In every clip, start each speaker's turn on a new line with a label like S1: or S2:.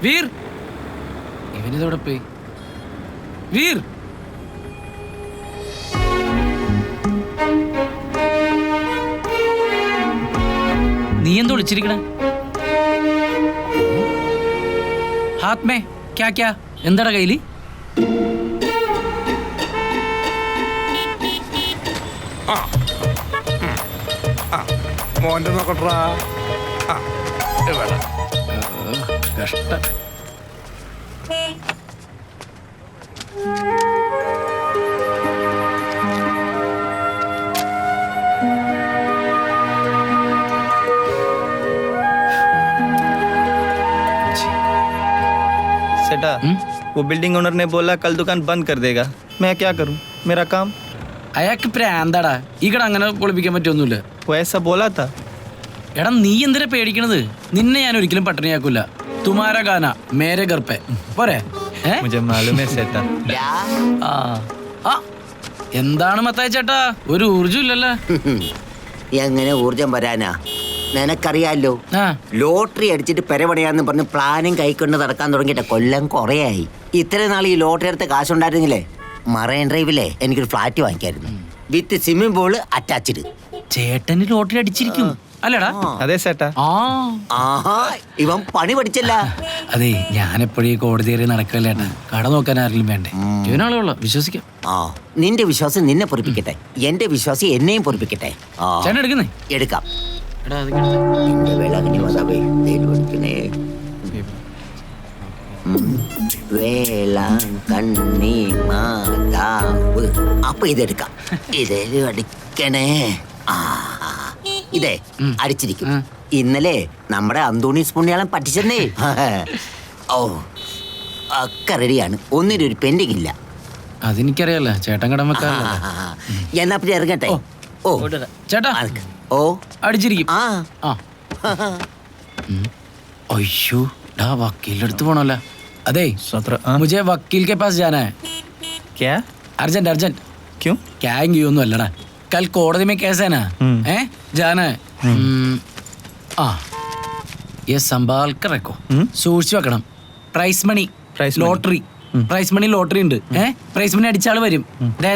S1: വീർ, ഇവനിതോടെ പോയി. വീർ, നീ എന്ത് വിളിച്ചിരിക്കണേ? ഹാത്ത് മേ ക്യാ ക്യാ? എന്താടാ കയ്യില്?
S2: മോന്റെ നോക്കട്ടാ.
S1: കഷ്ടം.
S3: सेठा, वो बिल्डिंग ओनर ने बोला कल दुकान बंद कर देगा. मैं क्या करूं? मेरा काम.
S1: അയാൾക്ക് പ്രാന്താടാ. ഈ കട അങ്ങനെ പൊളിപ്പിക്കാൻ പറ്റൊന്നുമില്ല.
S3: वो ऐसा बोला था.
S1: എടാ നീ എന്തിനാ പേടിക്കണത്? നിന്നെ ഞാൻ ഒരിക്കലും പട്ടിണിയാക്കൂല. തുമാര ഗാന മേരെ ഘർ പേ പോരെ?
S3: मुझे मालूम है सेठा.
S1: എന്താണ് മത്തായി ചേട്ടാ, ഒരു ഊർജ്ജം ഇല്ലല്ലോ.
S4: എങ്ങനെ ഊർജം വരാനാ? നിനക്കറിയാലോ, ലോട്ടറി അടിച്ചിട്ട് പെരപണിയാന്ന് പറഞ്ഞ് പ്ലാനും കൈക്കൊണ്ട് നടക്കാൻ തുടങ്ങിയിട്ട് കൊല്ലം കുറേയായി. ഇത്രയും നാൾ ഈ ലോട്ടറി എടുത്ത കാശുണ്ടായിരുന്നെങ്കിലേ മറൈൻ ഡ്രൈവിലെ എനിക്കൊരു ഫ്ലാറ്റ് വാങ്ങിക്കായിരുന്നു, വിത്ത് സ്വിമ്മിംഗ് പൂള് അറ്റാച്ച്ഡ്.
S1: ചേട്ടന് ലോട്ടറി അടിച്ചിരിക്കും അല്ലടാ?
S3: അതെ ചേട്ടാ.
S4: ആഹാ, ഇവൻ പണി പഠിച്ചല്ല.
S1: അതെ, ഞാനെപ്പോഴും ഈ കോടതി കയറി നടക്കല്ലേട്ടാ. കട നോക്കാൻ ആരെങ്കിലും വേണ്ടേ? ഇവനാളുള്ള വിശ്വസിക്കാം.
S4: നിന്റെ വിശ്വാസം നിന്നെ പൊറിപ്പിക്കട്ടെ, എന്റെ വിശ്വാസം എന്നെയും പൊറിപ്പിക്കട്ടെ.
S1: ചേട്ടൻ എടുക്കുന്നേ?
S4: എടുക്കാം. അപ്പൊ ഇതെടുക്കാം. ഇതേലും അടിക്കണേ. ഇതേ അടിച്ചിരിക്കും. ഇന്നലെ നമ്മുടെ അന്തോണീസ് പുണ്യാളൻ പറ്റിച്ചെന്നേ. ഓ, ഒക്കെ റെഡിയാണ്. ഒന്നിനും ഒരു പെൻഡിങ് ഇല്ല.
S1: അതെനിക്കറിയാലോ, ചേട്ടൻ കടം വെക്കാറില്ല.
S4: എന്നാ പിന്നെ ഇറങ്ങട്ടെ. ഓ
S1: ചേട്ടാ,
S4: ഓ
S1: അടിച്ചിരിക്കും. അയ്യോ ഡാ, വക്കീലിന്റെ അടുത്ത് പോണല്ലോ. അതെ, മുझे वकील के पास जाना है.
S3: क्या?
S1: Urgent urgent.
S3: क्यों?
S1: क्या ഒന്നും അല്ലടാ, कल കോടതി में केस है ना, जाना है. ये संभाल कर रखो, സൂക്ഷിച്ചു വെക്കണം. Prize money lottery, prize money lottery ഉണ്ട്. പ്രൈസ് മണി അടിച്ചാൾ വരും.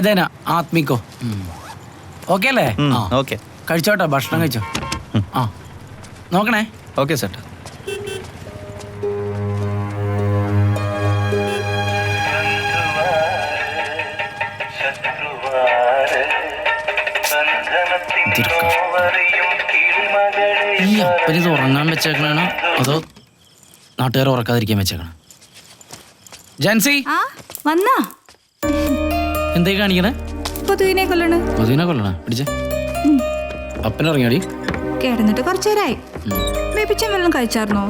S1: ദേന ആത്മിക്കോ. ഓക്കെ അല്ലേ?
S3: ഓക്കെ.
S1: കഴിച്ചോട്ടെ, ഭക്ഷണം കഴിച്ചോ. നോക്കണേ.
S3: ഓക്കെ ചേട്ടാ.
S1: ഈ അപ്പനിത് ഉറങ്ങാൻ വെച്ചേക്കണാണോ അതോ നാട്ടുകാർ ഉറക്കാതിരിക്കാൻ വെച്ചേക്കണം? ജാൻസി
S5: വന്നാ?
S1: എന്തേ കാണിക്കണേ?
S5: കൊതുകിനെ
S1: കൊല്ലണ പിടിച്ചേ. അപ്പനിറങ്ങിയാടി?
S5: കിടന്നിട്ട് കുറച്ചേരായി. വേപ്പിച്ച വെള്ളം കഴിച്ചായിരുന്നോ?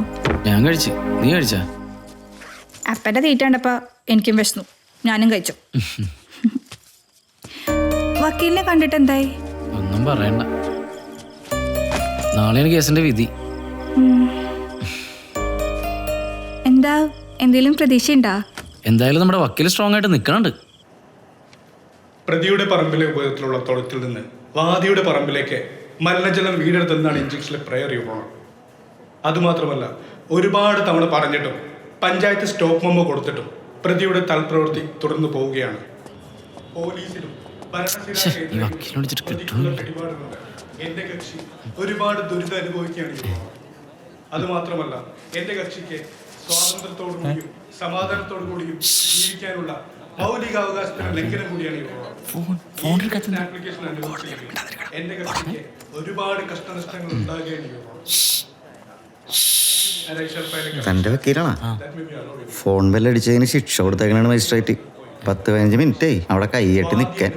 S1: ഞാൻ കഴിച്ചു. നീ കഴിച്ചാ?
S5: അപ്പന്റെ തീറ്റ കണ്ടപ്പോ എനിക്കും വിശന്നു, ഞാനും കഴിച്ചു. വക്കീലിനെ കണ്ടിട്ട് എന്തായി?
S1: ഒന്നും പറയണ്ട, നാളെയാണ് കേസിന്റെ വിധി.
S5: എന്താ, എന്തെങ്കിലും പ്രതീക്ഷയുണ്ടാ?
S1: എന്തായാലും നമ്മുടെ വക്കീൽ സ്ട്രോങ് ആയിട്ട് നിൽക്കണുണ്ട്.
S6: പ്രതിയുടെ പറമ്പിലെ ഉപയോഗത്തിലുള്ള തൊഴുത്തിൽ നിന്ന് വാദിയുടെ പറമ്പിലേക്ക് മലിനജലം വീടെടുത്തെന്നാണ് ഇഞ്ചക്ഷനിലെ പ്രയർ യുവമാണ്. അതുമാത്രമല്ല, ഒരുപാട് തവണ പറഞ്ഞിട്ടും പഞ്ചായത്ത് സ്റ്റോപ്പ് മെമ്മോ കൊടുത്തിട്ടും പ്രതിയുടെ തൽപ്രവൃത്തി തുടർന്നു പോവുകയാണ്. പോലീസിലും എന്റെ കക്ഷി ഒരുപാട് ദുരിതം അനുഭവിക്കുകയാണ്. അതുമാത്രമല്ല, എന്റെ കക്ഷിക്ക് സ്വാതന്ത്ര്യത്തോടു കൂടിയും സമാധാനത്തോടു കൂടിയും ജീവിക്കാനുള്ള മൗലികാവകാശത്തിന്റെ ലംഘനം കൂടിയാണ് ആപ്ലിക്കേഷൻ അനുവദിച്ചത്. എന്റെ കക്ഷിക്ക് ഒരുപാട് കഷ്ടനഷ്ടങ്ങൾ ഉണ്ടാകുകയാണ്.
S7: തന്റെ വക്കീലാണോ? ഫോൺ ബെല്ലടിച്ചതിന് ശിക്ഷ കൊടുത്തേക്കണാണ് മജിസ്ട്രേറ്റ്. 10-15 മിനിറ്റേ അവിടെ കൈയ്യട്ടി നിൽക്കാൻ.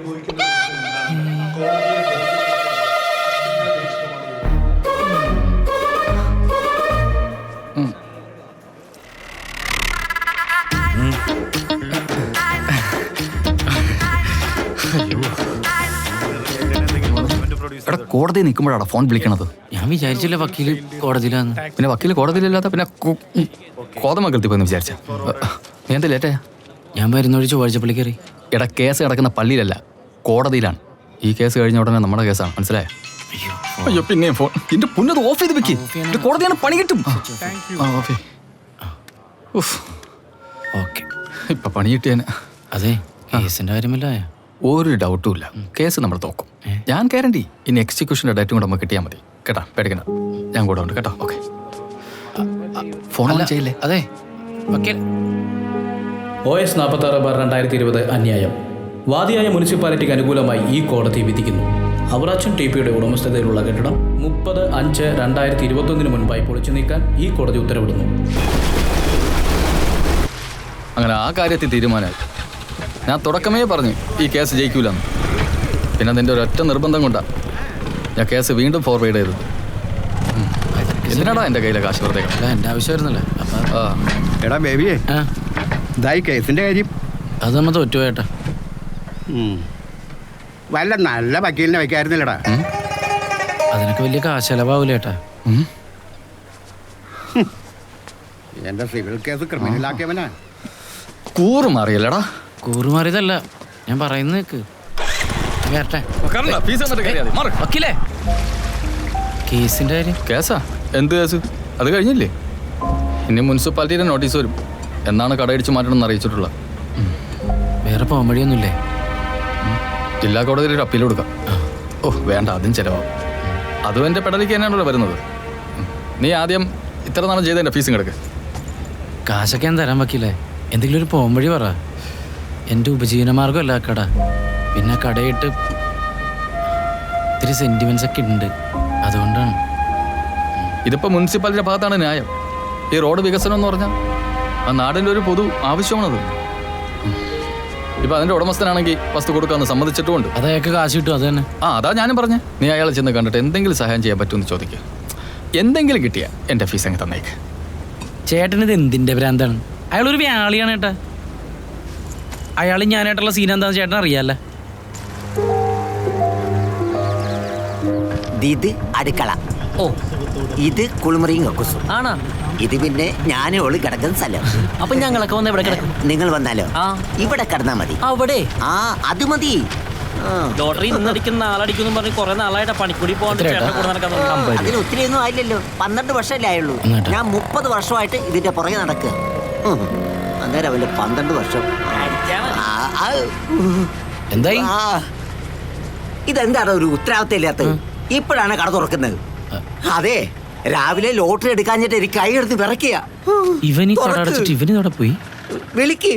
S8: കോടതി നിൽക്കുമ്പോഴാണ് ഫോൺ വിളിക്കണത്.
S1: ഞാൻ വിചാരിച്ചില്ല വക്കീല് കോടതിയിലാന്ന്.
S8: പിന്നെ വക്കീല് കോടതിയിലില്ലാത്ത പിന്നെ കോതമംഗലത്തിൽ പോയെന്ന് വിചാരിച്ച. നീ എന്താ ലേറ്റാ?
S1: ഞാൻ വരുന്നൊഴി ചൊവ്വാഴ്ചപ്പള്ളി കയറി.
S8: എടാ, കേസ് കിടക്കുന്ന പള്ളിയിലല്ല, കോടതിയിലാണ്. ഈ കേസ് കഴിഞ്ഞ ഉടനെ നമ്മുടെ കേസാണ്, മനസ്സിലായോ? അയ്യോ, പിന്നെ ഫോൺ എന്റെ പുന്നത് ഓഫ് ചെയ്ത് വെക്ക്. കോടതിയാണ്, പണി കിട്ടും. ഉഫ്,
S1: ഓക്കെ.
S8: ഇപ്പൊ പണി കിട്ടിയേനെ.
S1: അതെ, കേസിന്റെ കാര്യമല്ല.
S8: ഒരു ഡൗട്ടും ഇല്ല, കേസ് നമ്മൾ തോക്കും. ഞാൻ ഗ്യാരണ്ടി. ഇനി എക്സിക്യൂഷൻ്റെ ഡേറ്റും കൂടെ നമുക്ക് കിട്ടിയാൽ മതി കേട്ടാ, പേടിക്കണ്ട. ഞാൻ കൂടെ ഉണ്ട് കേട്ടോ. ഓക്കെ, ഫോൺ ഓൺ ചെയ്യില്ലേ?
S1: അതെ, ഓക്കെ.
S2: OS 46/2020 അന്യായം. വാദിയായ മുനിസിപ്പാലിറ്റിക്ക് അനുകൂലമായി ഈ കോടതി വിധിക്കുന്നു. അവറാച്ചൻ TPയുടെ ഉടമസ്ഥതയിലുള്ള കെട്ടിടം 30/5/2021 മുൻപായി പൊളിച്ചു നീക്കാൻ ഈ കോടതി ഉത്തരവിടുന്നു.
S8: അങ്ങനെ ആ കാര്യത്തിൽ തീരുമാനമായി. ഞാൻ തുടക്കമേ പറഞ്ഞു ഈ കേസ് ജയിക്കൂലെന്ന്. പിന്നെ അതിൻ്റെ ഒരൊറ്റ നിർബന്ധം കൊണ്ടാണ് ഞാൻ കേസ് വീണ്ടും ഫോർവേഡ് ചെയ്തത്. എന്തിനാടാ എൻ്റെ കയ്യിലെ കാശ് വെറുതെ?
S1: അല്ല, എൻ്റെ ആവശ്യമായിരുന്നല്ലേ.
S8: ആ,
S9: എടാ ബേബിയെ, ഇതായി കേസിന്റെ കാര്യം.
S1: അത് നമ്മ തോറ്റുപോയേട്ടാ.
S9: വല്ല നല്ല വക്കീലിനെ വെക്കായിരുന്നില്ലടാ.
S1: അതിനൊക്കെ വലിയ കാശ് ചെലവാവൂലേട്ടാ.
S9: എന്റെ സിവിൽ കേസ് ക്രിമിനലാക്കിയവനാ.
S8: കൂറ് മാറിയല്ലടാ.
S1: കൂറുമാറിയതല്ല, ഞാൻ പറയുന്നത് കേക്ക്. കേട്ടെ വക്കീലേ, കേസിന്റെ കാര്യം.
S8: കേസാ? എന്ത് കേസ്? അത് കഴിഞ്ഞില്ലേ? ഇനി മുനിസിപ്പാലിറ്റിയുടെ നോട്ടീസ് വരും. എന്നാണ് കടയടിച്ച് മാറ്റണമെന്ന് അറിയിച്ചിട്ടുള്ളത്.
S1: വേറെ പോകാൻ വഴിയൊന്നുമില്ലേ?
S8: ജില്ലാ കോടതിയിൽ ഒരു അപ്പീൽ കൊടുക്കാം. ഓ വേണ്ട, അതും ചിലവാകും. അതും എൻ്റെ പെടലിക്ക് തന്നെയാണല്ലോ വരുന്നത്. നീ ആദ്യം ഇത്ര നാളും ചെയ്ത എൻ്റെ ഫീസും കിടക്ക്.
S1: കാശൊക്കെ ഞാൻ തരാൻ വക്കീലേ. എന്തെങ്കിലും ഒരു പോകാൻ വഴി പറ. എൻ്റെ ഉപജീവനമാർഗ്ഗമല്ല കട. പിന്നെ കടയിട്ട് ഇത്തിരി സെൻറ്റിമെൻറ്റ്സ് ഒക്കെ ഉണ്ട്, അതുകൊണ്ടാണ്.
S8: ഇതിപ്പോൾ മുനിസിപ്പാലിറ്റിയുടെ ഭാഗത്താണ് ന്യായം. ഈ റോഡ് വികസനം എന്ന് പറഞ്ഞാൽ ആ നാടിൻ്റെ ഒരു പൊതു ആവശ്യമാണത്. ഇപ്പം അതിൻ്റെ ഉടമസ്ഥനാണെങ്കിൽ വസ്തു കൊടുക്കാമെന്ന് സമ്മതിച്ചിട്ടുമുണ്ട്.
S1: അത് അയാൾക്ക് കാശ് കിട്ടും, അത് തന്നെ.
S8: അതാ ഞാനും പറഞ്ഞേ. നീ അയാളെ ചെന്ന് കണ്ടിട്ട് എന്തെങ്കിലും സഹായം ചെയ്യാൻ പറ്റുമെന്ന് ചോദിക്കുക. എന്തെങ്കിലും കിട്ടിയാൽ എൻ്റെ ഫീസ് അങ്ങ് തന്നേക്ക്.
S1: ചേട്ടനിത് എന്തിൻ്റെ ഭ്രാന്താണ്? അയാളൊരു വ്യാളിയാണ് ഏട്ടാ. അയാൾ ഞാനായിട്ടുള്ള സീൻ എന്താണെന്ന് ചേട്ടൻ അറിയാമല്ലേ.
S4: ഇത് അടുക്കള.
S1: ഓ,
S4: ഇത് കുളിമുറിയും കക്കൂസും.
S1: ആണോ?
S4: ഇത് പിന്നെ ഞാനേ ഉള്ളു കിടക്കുന്ന സ്ഥലം.
S1: അപ്പൊ ഞങ്ങളൊക്കെ വന്ന് ഇവിടെ കിടക്കും.
S4: നിങ്ങൾ വന്നാലോ? ഇവിടെ കിടന്നാ മതി.
S1: അവിടെ
S4: അത് മതി.
S10: ലോട്ടറി ഇന്നടിക്കുന്ന നാളടിക്കുന്നു പറഞ്ഞ് കുറെ നാളായിട്ട് പണിക്കൂടി പോകാൻ
S4: അതിന് ഒത്തിരിയൊന്നും ആയില്ലല്ലോ. 12 വർഷമല്ലേ ആയുള്ളൂ. ഞാൻ 30 വർഷമായിട്ട് ഇതിന്റെ പുറകെ നടക്കുക. അന്നേരം അവല് 12 വർഷം.
S1: എന്തായി?
S4: ഇതെന്താണ് ഒരു ഉത്തരവാദിത്തം ഇല്ലാത്തത്? ഇപ്പോഴാണ് കട തുറക്കുന്നത്. അതെ, രാവിലെ ലോട്ടറി എടുക്കാഞ്ഞിട്ട് എനിക്ക് കൈ എടുത്ത് വിറക്കുക.
S1: ഇവന് കട അടച്ചിട്ട് ഇവന് ഇവിടെ പോയി
S4: വിളിക്ക്.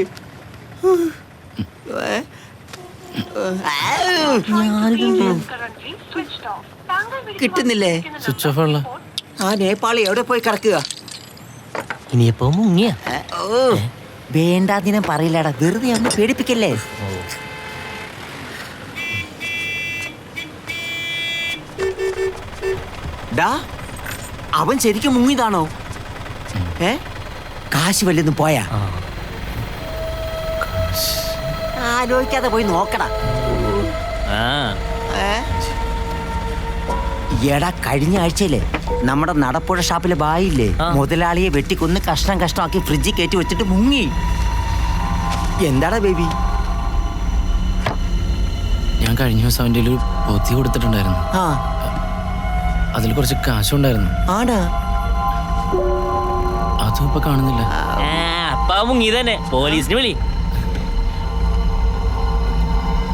S4: കിട്ടുന്നില്ലേ?
S1: സ്വിച്ച് ഓഫ് ഉള്ള
S4: ആ നേപ്പാളി എവിടെ പോയി കിടക്കുക?
S10: ഇനിയിപ്പോ മുങ്ങിയ
S4: വേണ്ടാതിനെ പറയില്ലടാ, വെറുതെ ഒന്ന് പേടിപ്പിക്കല്ലേ. ഡാ, അവൻ ശരിക്കും മുങ്ങിയതാണോ? കാശ് വല്ലതും പോയാ? ആലോചിക്കാതെ പോയി നോക്കടാ. എടാ, കഴിഞ്ഞ ആഴ്ചയിലെ നമ്മുടെ നടപ്പുഴ ഷാപ്പിലെ ബായില്ലേ, മുതലാളിയെ വെട്ടിക്കൊന്ന് കഷ്ണം കഷ്ണമാക്കി ഫ്രിഡ്ജിൽ കയറ്റി വെച്ചിട്ട് മുങ്ങി. എന്താടാ ബേബി?
S1: ഞാൻ കഴിഞ്ഞ ദിവസം അവൻ്റെ ഒരു പൊതി കൊടുത്തിട്ടുണ്ടായിരുന്നു. അതിൽ കുറച്ച് കാശുണ്ടായിരുന്നു.
S4: ആടാ,
S1: അതും ഇപ്പൊ കാണുന്നില്ല.
S10: അപ്പാ മുങ്ങി തന്നെ. പോലീസിന് വിളി.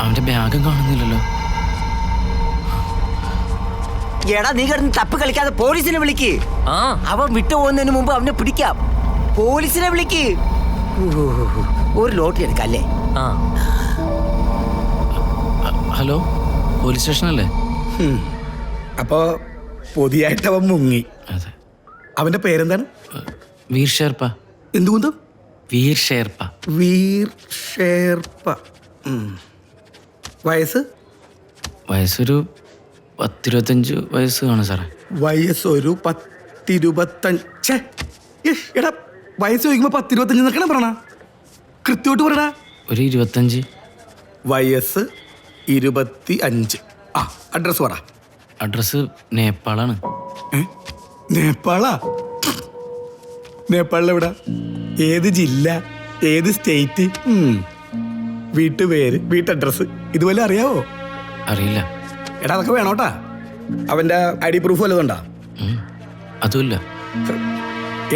S1: അവന്റെ ബാഗും കാണുന്നില്ലല്ലോ.
S4: എടാ, നീ കിടന്ന് തപ്പ് കളിക്കാതെ പോലീസിനെ വിളിക്ക്. അവൻ വിട്ടുപോകുന്നതിന് മുമ്പ് അവനെ പിടിക്കാം. പോലീസിനെ വിളിക്ക്. ഒരു ലോട്ടറി എടുക്കല്ലേ?
S1: ഹലോ, പോലീസ് സ്റ്റേഷനല്ലേ?
S11: അപ്പോ പൊതിയായിട്ട് അവൻ മുങ്ങി.
S1: അതെ.
S11: അവന്റെ പേരെന്താണ്?
S1: വീർ ഷേർപ്പ.
S11: എന്തുകൊണ്ടും
S1: വീർ ഷേർപ്പ.
S11: വീർ ഷേർപ്പ.
S1: വയസ്സൊരു 10-25 വയസ്സ് കാണും സാറേ.
S11: വയസ്സൊരു 10-25. എടാ, വയസ്സ് ചോദിക്കുമ്പോ 10-25 നിൽക്കണം പറയണ. കൃത്യമായിട്ട് പറയടാ.
S1: ഒരു 25.
S11: വയസ്സ് 25. അഡ്രസ് പറ.
S1: അഡ്രസ് നേപ്പാളാണ്.
S11: നേപ്പാളാ? നേപ്പാളിലെവിടാ? ഏത് ജില്ല? ഏത് സ്റ്റേറ്റ്? വീട്ടുപേര്, വീട്ടഡ്രസ് ഇതുപോലെ അറിയാവോ?
S1: അറിയില്ല.
S11: എടാ, അതൊക്കെ വേണോട്ടാ. അവന്റെ ID പ്രൂഫ് വല്ലതുണ്ടാ?
S1: അതുമില്ല.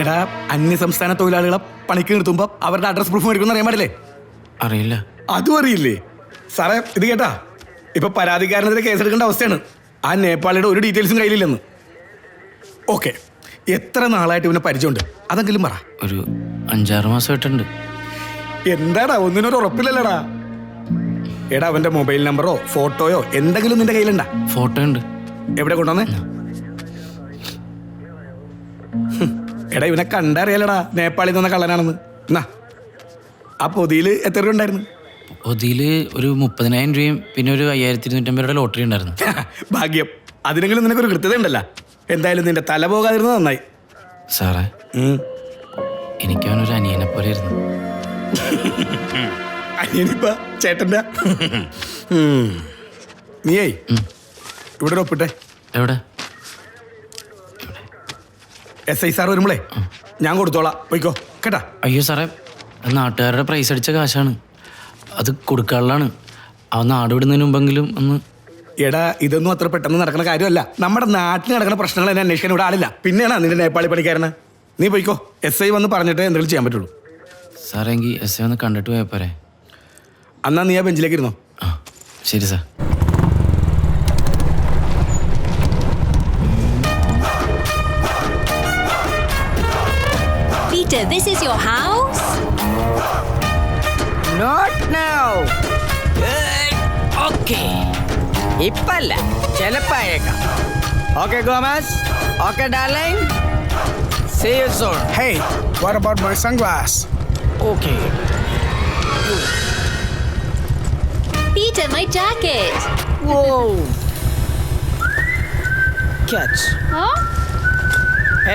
S11: എടാ അന്യ സംസ്ഥാന തൊഴിലാളികളെ പണിക്ക് നിർത്തുമ്പോ അവരുടെ അഡ്രസ് പ്രൂഫ് മേടിക്കുന്ന അറിയാൻ പാടില്ലേ?
S1: അറിയില്ല.
S11: അതും അറിയില്ലേ? സാറേ ഇത് കേട്ടാ, ഇപ്പൊ പരാതിക്കാരനെതിരെ കേസെടുക്കേണ്ട അവസ്ഥയാണ്. ആ നേപ്പാളിയുടെ ഒരു ഡീറ്റെയിൽസും കയ്യിലില്ലെന്ന്. ഓക്കെ, എത്ര നാളായിട്ട് ഇവനെ പരിചയമുണ്ട്? അതെങ്കിലും പറ.
S1: ഒരു 5-6 മാസമായിട്ടുണ്ട്.
S11: എന്താടാ ഒന്നിനൊരു ഉറപ്പില്ലല്ലോടാ. എടാ അവന്റെ മൊബൈൽ നമ്പറോ ഫോട്ടോയോ എന്തെങ്കിലും നിന്റെ കയ്യിലുണ്ടാ?
S1: ഫോട്ടോ ഉണ്ട്.
S11: എവിടെ കൊണ്ടുവന്നേ? എടാ ഇവനെ കണ്ടറിയാലടാ നേപ്പാളിൽ നിന്ന് കള്ളനാണെന്ന്. എന്നാ ആ പൊതിയിൽ എത്ര രൂപ ഉണ്ടായിരുന്നു?
S1: പൊതിയില് ഒരു 30,000 രൂപയും പിന്നെ ഒരു 5250 ലോട്ടറി ഉണ്ടായിരുന്നു.
S11: ഭാഗ്യം, അതിനെങ്കിലും നിനക്കൊരു കൃത്യത ഉണ്ടല്ലോ. എന്തായാലും നിന്റെ തല പോകാതിരുന്നത് നന്നായി.
S1: സാറേ, എനിക്ക് അവനൊരു അനിയനെ പോലെ ആയിരുന്നു.
S11: അനിയനിപ്പ ചേട്ടൻ്റെ. നീയേ ഇവിടെ ഒപ്പിട്ടെ.
S1: എവിടെ?
S11: SI സാർ വരുമ്പോളേ ഞാൻ കൊടുത്തോളാം, പോയിക്കോ കേട്ടാ.
S1: അയ്യോ സാറേ, അത് നാട്ടുകാരുടെ പ്രൈസ് അടിച്ച കാശാണ്, അത് കൊടുക്കാനുള്ളതാണ്. അവൻ നാട് വിടുന്നതിന് മുമ്പെങ്കിലും ഒന്ന്.
S11: എടാ ഇതൊന്നും അത്ര പെട്ടെന്ന് നടക്കുന്ന കാര്യമല്ല. നമ്മുടെ നാട്ടിൽ നടക്കുന്ന പ്രശ്നങ്ങൾ എന്നെ അന്വേഷിക്കാൻ ഇവിടെ ആളില്ല. പിന്നെയാണ് നിന്റെ നേപ്പാളി പണിക്കാരന്. നീ പോയിക്കോ, SI വന്ന് പറഞ്ഞിട്ട് എന്തെങ്കിലും ചെയ്യാൻ പറ്റുള്ളൂ.
S1: സാറേ എങ്കിൽ SI ഒന്ന് കണ്ടിട്ട് പോയാൽ പോരെ?
S11: എന്നാ നീ ആ ബെഞ്ചിലേക്ക് ഇരുന്നോ.
S1: ആ ശരി sir.
S12: Peter, this is your house?
S13: Not now.
S1: Okay.
S13: ഇപ്പല്ല, ചിലപ്പായേക്കാം. Okay, Gomez. Okay, darling. See you soon.
S11: Hey, what about my sunglass?
S13: Okay.
S12: Peter, my jacket.
S13: Whoa. Catch.
S12: Huh?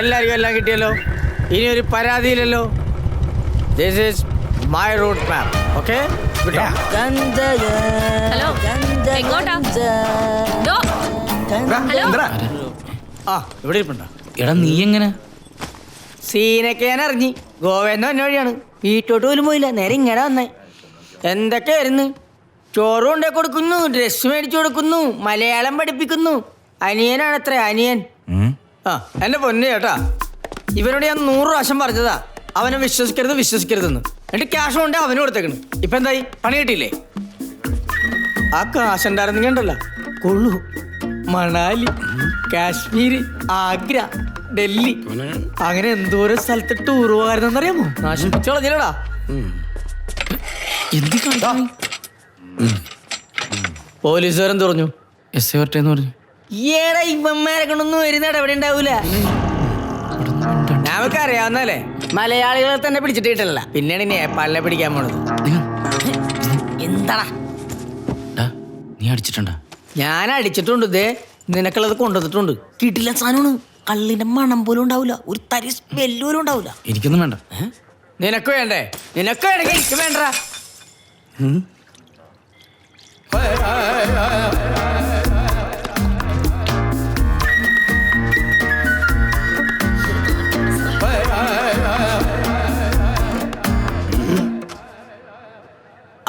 S13: എല്ലാവർക്കും എല്ലാം കിട്ടിയല്ലോ. ഇനി ഒരു പരാതിയില്ലല്ലോ. This is my route map. Okay?
S12: Hello. എങ്ങോട്ടാ? ഡോ. Hello.
S13: ആ ഇവിടെ ഇരിപ്പുണ്ടോ?
S1: എടാ നീ എങ്ങനെ?
S13: സീനൊക്കെ ഞാൻ അറിഞ്ഞ്. ഗോവയെന്ന് വന്ന വഴിയാണ്. വീട്ടോട്ട് പോലും പോയില്ല, നേരെ ഇങ്ങനെ വന്നേ. എന്തൊക്കെയായിരുന്നു? ചോറും ഉണ്ടാക്കി കൊടുക്കുന്നു, ഡ്രസ്സ് മേടിച്ചു കൊടുക്കുന്നു, മലയാളം പഠിപ്പിക്കുന്നു. അനിയനാണ് അത്ര അനിയൻ. ആ എന്റെ പൊന്നു ചേട്ടാ, ഇവനോട് ഞാൻ 100 പ്രാവശ്യം പറഞ്ഞതാ അവനെ വിശ്വസിക്കരുതെന്ന്. എന്നിട്ട് ക്യാഷ് കൊണ്ട് അവന് കൊടുത്തേക്കണ്. ഇപ്പൊ എന്തായി? പണി കിട്ടിയില്ലേ? ആ കാശ് ഉണ്ടായിരുന്നെങ്കിൽ ഉണ്ടല്ലോ കൊള്ളു. മണാലി, കാശ്മീർ, ആഗ്ര, ഡൽഹി, അങ്ങനെ എന്തോരം സ്ഥലത്ത് ടൂർ പോകാറുണ്ടെന്നറിയാമോ? നാശിപ്പിച്ചോളഞ്ഞില്ലടാ. പോലീസുകാരെന്ത് പറഞ്ഞു?
S1: SI വരട്ടെന്ന് പറഞ്ഞു.
S13: ഈടാ ഇവന്മാരെ കൊണ്ടൊന്നും വരുന്നേട എവിടെ ഉണ്ടാവൂല. നമുക്ക് അറിയാവുന്നല്ലേ, മലയാളികളെ തന്നെ പിടിച്ചിട്ട് കിട്ടില്ല, പിന്നെയാണ് നേപ്പാളിനെ പിടിക്കാൻ പോണത്. എന്താടാ
S1: നീ അടിച്ചിട്ടുണ്ടാ?
S13: ഞാൻ അടിച്ചിട്ടുണ്ട്. ഇതേ നിനക്കുള്ളത് കൊണ്ടുവന്നിട്ടുണ്ട്. കിട്ടില്ല സാധനമാണ്. കള്ളിന്റെ മണം പോലും ഉണ്ടാവില്ല, ഒരു തരി സ്മെല്ല് പോലും ഉണ്ടാവില്ല.
S1: എനിക്കൊന്നും വേണ്ട.
S13: നിനക്ക് വേണ്ടേ? നിനക്ക് വേണമെങ്കിൽ എനിക്ക് വേണ്ട.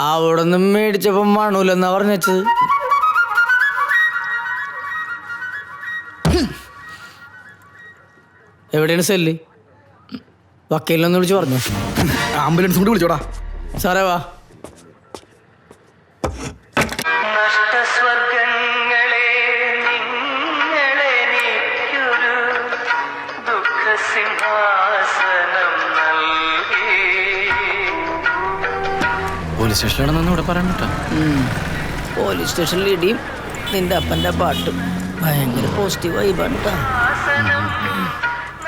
S13: അവിടെ നിന്ന് മേടിച്ചപ്പോ മണൂലെന്നാ പറഞ്ഞു വെച്ചത്. എവിടെയാണ് സെല്ല്? വക്കീലിനൊന്ന് വിളിച്ച് പറഞ്ഞു.
S11: ആംബുലൻസ് കൂടി വിളിച്ചോടാ.
S13: സാറേ വാ.
S1: പോലീസ് സ്റ്റേഷനിലാണെന്ന് ഇവിടെ പറയാൻ കേട്ടോ.
S13: പോലീസ് സ്റ്റേഷനിൽ ഇടിയും നിന്റെ അപ്പൻ്റെ പാട്ടും ഭയങ്കര പോസിറ്റീവ് വൈബാണ് കേട്ടോ.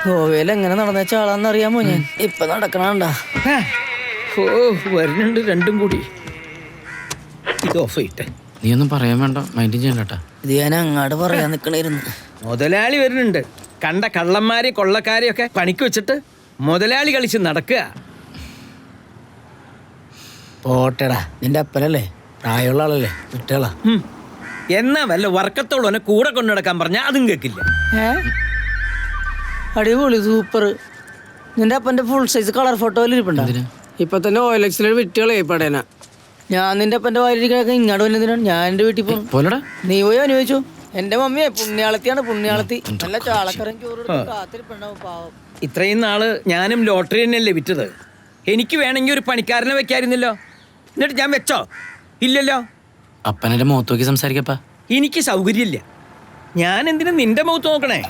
S13: ഗോവയിൽ എങ്ങനെ നടന്നേച്ച ആളാന്ന് അറിയാമോ ഞാൻ? ഇപ്പൊ നടക്കണണ്ട. വരുന്നുണ്ട് രണ്ടും കൂടി. ഇത് ഓഫ് ചെയ്യട്ടെ.
S1: നീ ഒന്നും പറയാൻ വേണ്ട, മൈൻഡ് ചെയ്യണ്ട.
S13: ഇത് ഞാൻ അങ്ങാട് പറയാൻ നിക്കണായിരുന്നു.
S14: മുതലാളി വരുന്നുണ്ട്. കണ്ട കള്ളന്മാരെ കൊള്ളക്കാരെയൊക്കെ പണിക്ക് വെച്ചിട്ട് മുതലാളി കളിച്ച് നടക്കുക.
S13: പോട്ടെടാ, നിന്റെ അപ്പനല്ലേ, പ്രായമുള്ള ആളല്ലേ, കുട്ടികളാ.
S14: എന്നാ വല്ല വർക്കത്തോളം കൂടെ കൊണ്ടു നടക്കാൻ പറഞ്ഞാൽ അതും കേൾക്കില്ല.
S13: അടിപൊളി, സൂപ്പർ. നിന്റെ അപ്പന്റെ ഫുൾ സൈസ് കളർ ഫോട്ടോയിൽ ഇരിപ്പുണ്ടോ? ഇപ്പൊ തന്നെ OLX വിറ്റുകളെ പടേന. ഞാൻ നിന്റെ അപ്പന്റെ വായിലിരിക്കാൻ ഇങ്ങോട്ട് വന്നതിനാണ് ഞാൻ എന്റെ വീട്ടിൽ പോകും. നീ പോയി അനുഭവിച്ചു. എന്റെ മമ്മിയെ പുണ്യാളത്തിയാണ്, പുണ്യാളത്തി. നല്ല ചാളക്കറൻ ചോറ് കാത്തിരിപ്പുണ്ടാവും പാവം.
S14: ഇത്രയും നാള് ഞാനും ലോട്ടറി തന്നെയല്ലേ വിറ്റത്. എനിക്ക് വേണമെങ്കിൽ ഒരു പണിക്കാരനെ വെക്കായിരുന്നല്ലോ. എന്നിട്ട് ഞാൻ വെച്ചോ? ഇല്ലല്ലോ.
S1: അപ്പനെ മുഖത്ത് നോക്കി സംസാരിക്കപ്പാ.
S14: എനിക്ക് സൗകര്യമില്ല. ഞാൻ എന്തിനാ നിന്റെ മുഖത്ത് നോക്കണേ?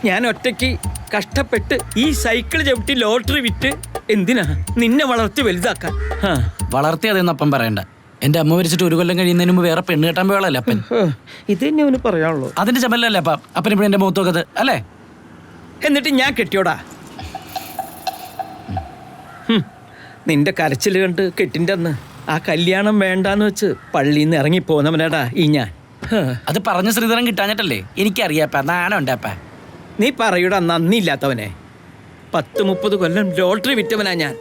S14: ഞാൻ ഒറ്റയ്ക്ക് കഷ്ടപ്പെട്ട് ഈ സൈക്കിൾ ചവിട്ടി ലോട്ടറി വിറ്റ് എന്തിനാ നിന്നെ വളർത്തി വലുതാക്കാൻ?
S1: വളർത്തി അതെന്ന് അപ്പം പറയണ്ട. എന്റെ അമ്മ മരിച്ചിട്ട് 1 കൊല്ലം കഴിയുന്നതിന് മുമ്പ് വേറെ പെണ്ണ് കെട്ടാൻ പോയാളല്ലേ അപ്പൻ.
S14: ഇത് തന്നെ അവന് പറയാനുള്ളൂ.
S1: അതിന്റെ ചമ്മലല്ലേ അപ്പ അപ്പൻ ഇപ്പൊ എന്റെ മുഖത്ത് നോക്കത് അല്ലേ?
S14: എന്നിട്ട് ഞാൻ കെട്ടിയോടാ. നിന്റെ കരച്ചിൽ കണ്ട് കെട്ടിൻ്റെ അന്ന് ആ കല്യാണം വേണ്ടാന്ന് വെച്ച് പള്ളിയിൽ നിന്ന് ഇറങ്ങിപ്പോന്നവനാടാ ഈ ഞാൻ.
S1: അത് പറഞ്ഞ ശ്രീധരൻ കിട്ടാഞ്ഞിട്ടല്ലേ? എനിക്കറിയാപ്പാ, നാണം ഉണ്ടാപ്പാ.
S14: നീ പറയൂടാ നന്ദിയില്ലാത്തവനെ. 10-30 കൊല്ലം ലോട്ടറി വിറ്റവനാ ഞാൻ.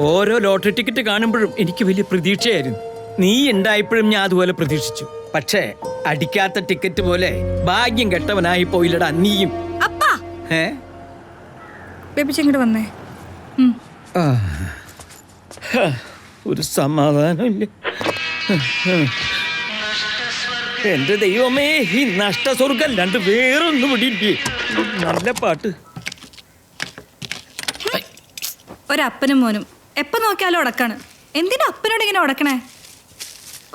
S14: ഓരോ ലോട്ടറി ടിക്കറ്റ് കാണുമ്പോഴും എനിക്ക് വലിയ പ്രതീക്ഷയായിരുന്നു. നീ ഉണ്ടായപ്പോഴും ഞാൻ അതുപോലെ പ്രതീക്ഷിച്ചു. പക്ഷേ അടിക്കാത്ത ടിക്കറ്റ് പോലെ ഭാഗ്യം കെട്ടവനായി പോയില്ലടാ നീയും.
S5: ഇങ്ങോട്ട് വന്നേ.
S14: ഒരു സമാധാനമില്ല. എന്റെ ദൈവമേ, ഈ നഷ്ടസ്വർഗം രണ്ട് വേറൊന്നും വിടില്ലേ. നല്ല പാട്ട്.
S5: ഒരപ്പനും മോനും എപ്പോ നോക്കിയാലും ഉടക്കാണ്. എന്തിനാ അപ്പനോട് ഇങ്ങനെ ഉടക്കണേ?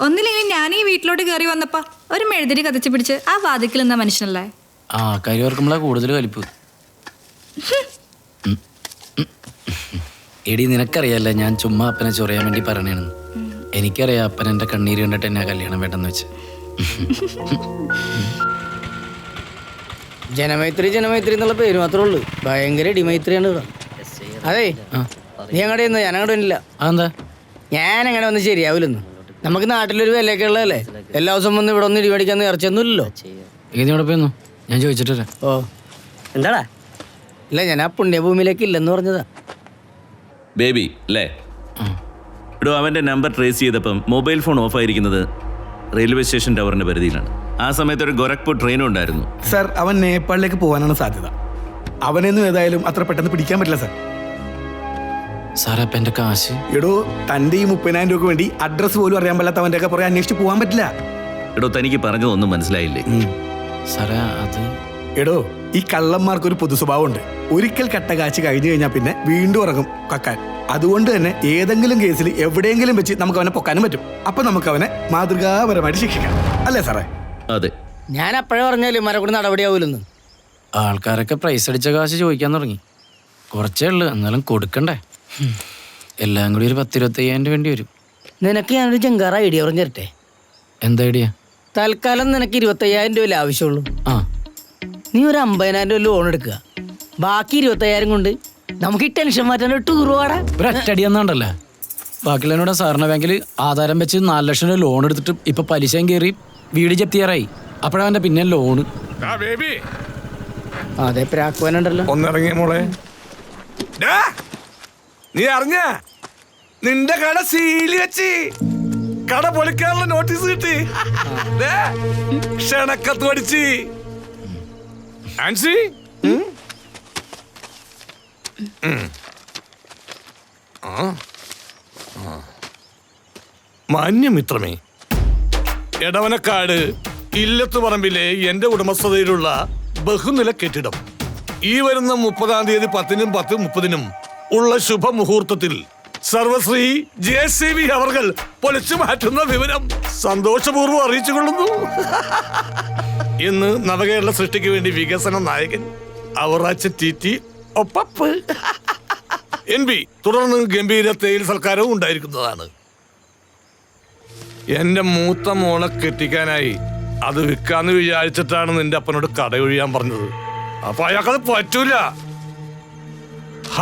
S5: ഒന്നില്ലെങ്കിൽ ഞാൻ ഈ വീട്ടിലോട്ട് കയറി വന്നപ്പോ ഒരു മെഴുതിരി കത്തിച്ച് പിടിച്ച് ആ വാതിക്കൽ നിന്ന മനുഷ്യനല്ലേ.
S1: ആ കാര്യം ഓർക്കുമ്പോഴാ കൂടുതൽ വലിപ്പ്. എടി നിനക്കറിയാല്ലേ ഞാൻ ചുമ്മാ അപ്പനെ ചൊറിയാൻ വേണ്ടി പറയണേന്ന്. എനിക്കറിയാം അപ്പൻ എന്റെ കണ്ണീര് കണ്ടിട്ട് എന്നെ കല്യാണം വേണ്ടെന്ന് വെച്ച്.
S13: ജനമൈത്രി ജനമൈത്രി എന്നുള്ള പേര് മാത്രമേ ഉള്ളൂ. ഭയങ്കര ഇടിമൈത്രിയാണ്. അതെ, നീ അങ്ങോട്ട് ഞാൻ അങ്ങോട്ട് വന്നില്ല.
S1: അതെന്താ?
S13: ഞാൻ അങ്ങനെ വന്ന് ശരിയാവില്ലെന്ന്. നമുക്ക് നാട്ടിലൊരു വിലയൊക്കെ ഉള്ളതല്ലേ. എല്ലാ ദിവസവും വന്ന് ഇവിടെ ഒന്ന് ഇടിമേടിക്കാൻ ഇറച്ചൊന്നുമില്ലല്ലോ.
S1: ഇവിടെ പോയിരുന്നു ഞാൻ ചോദിച്ചിട്ടില്ല.
S13: ഓ എന്താടാ? ഇല്ല, ഞാൻ ആ പുണ്യഭൂമിയിലേക്ക് ഇല്ലെന്ന് പറഞ്ഞതാ.
S15: ബേബി അല്ലേ? ഇടോ, അവൻ്റെ നമ്പർ ട്രേസ് ചെയ്തപ്പം മൊബൈൽ ഫോൺ ഓഫ് ആയിരിക്കുന്നത് റെയിൽവേ സ്റ്റേഷൻ ടവറിൻ്റെ പരിധിയിലാണ്. ആ സമയത്ത് ഒരു ഗോരഖ്പൂർ ട്രെയിനും ഉണ്ടായിരുന്നു.
S11: സർ, അവൻ നേപ്പാളിലേക്ക് പോകാനാണ് സാധ്യത. അവനൊന്നും ഏതായാലും അത്ര പെട്ടെന്ന് പിടിക്കാൻ പറ്റില്ല സർ.
S1: സാറേ അപ്പൊ എന്റെ കാശ്?
S11: എടോ, തന്റെ ഈ 30,000 രൂപയ്ക്ക് വേണ്ടി അഡ്രസ് പോലും അറിയാൻ പറ്റാത്തവന്റെ ഒക്കെ പുറകെ അന്വേഷിച്ച് പോകാൻ പറ്റില്ല.
S15: എടോ, തനിക്ക് പറഞ്ഞതൊന്നും മനസ്സിലായില്ലേ?
S1: സാറേ അത്
S11: എടോ, ഈ കള്ളന്മാർക്ക് ഒരു പൊതു സ്വഭാവമുണ്ട്. ഒരിക്കൽ കട്ട കാശ് കഴിഞ്ഞു കഴിഞ്ഞാൽ പിന്നെ വീണ്ടും ഇറങ്ങും കക്കാൻ. അതുകൊണ്ട് തന്നെ ഏതെങ്കിലും കേസിൽ എവിടെയെങ്കിലും വെച്ച് നമുക്ക് അവനെ പൊക്കാനും പറ്റും. അപ്പൊ നമുക്ക് അവനെ മാതൃകാപരമായിട്ട് ശിക്ഷിക്കാം, അല്ലേ സാറേ?
S15: അതെ.
S13: ഞാൻ അപ്പോഴേ പറഞ്ഞാലും മരം കൂടെ നടപടിയാവൂലെന്ന്.
S1: ആൾക്കാരൊക്കെ പ്രൈസ് അടിച്ച കാശ് ചോദിക്കാൻ തുടങ്ങി. കുറച്ചേ ഉള്ളു, എന്നാലും കൊടുക്കണ്ടേ. എല്ലാം കൂടി ഒരു 10-25,000 വേണ്ടി വരും.
S13: നിനക്ക് ഞാനൊരു ജങ്കാറ ഐഡിയ പറഞ്ഞു തരട്ടെ?
S1: എന്താ ഐഡിയ?
S13: തൽക്കാലം നിനക്ക് 25,000 രൂപ ആവശ്യമുള്ളൂ. നീ ഒരു 50,000 രൂപ ലോൺ എടുക്കുക. ബാക്കി 25,000 കൊണ്ട് നമുക്ക് ഈ ടെൻഷൻ മാറ്റാൻ ഒരു ടൂർ പോകാടാ.
S1: ഒരടി എന്നാണ്ടല്ലേ. ബാക്കിയുള്ളവനോട് സാറിന്റെ ബാങ്കിൽ ആധാരം വെച്ച് 4 ലക്ഷം രൂപ ലോൺ എടുത്തിട്ട് ഇപ്പൊ പലിശയും കയറി വീട് ജപ്തിയാറായി. അപ്പോഴവന്റെ പിന്നെ ലോണ്.
S13: അതെ, പ്രാക്കുവാനുണ്ടല്ലോ.
S11: ഒന്നിറങ്ങിയ മോളെ, നീ അറിഞ്ഞ നിന്റെ കട സീല് വെച്ച് കട പൊളിക്കാനുള്ള നോട്ടീസ് കിട്ടി. ക്ഷണക്കത്ത് പഠിച്ച് ആൻസി. മാന്യമിത്രമേ, എടവനക്കാട് ഇല്ലത്തുപറമ്പിലെ എന്റെ ഉടമസ്ഥതയിലുള്ള ബഹുനില കെട്ടിടം ഈ വരുന്ന 30-ാം തീയതി 10-നും 10:30-നും ഉള്ള ശുഭമുഹൂർത്തത്തിൽ സർവശ്രീ JCB അവർകൾ പൊളിച്ചു മാറ്റുന്ന വിവരം സന്തോഷപൂർവ്വം അറിയിച്ചുകൊള്ളുന്നു. ഇന്ന് നവകേരള സൃഷ്ടിക്ക് വേണ്ടി വികസന നായകൻ അവറാച്ചൻ TT ഒപ്പപ്പ് NB തുടർന്ന് ഗംഭീര തേയില സൽക്കാരവും ഉണ്ടായിരിക്കുന്നതാണ്. എന്റെ മൂത്ത മോളെ കെട്ടിക്കാനായി അത് വിൽക്കാന്ന് വിചാരിച്ചിട്ടാണ് നിന്റെ അപ്പനോട് കടയൊഴിയാൻ പറഞ്ഞത്. അപ്പൊ അയാൾക്കത് പറ്റൂല.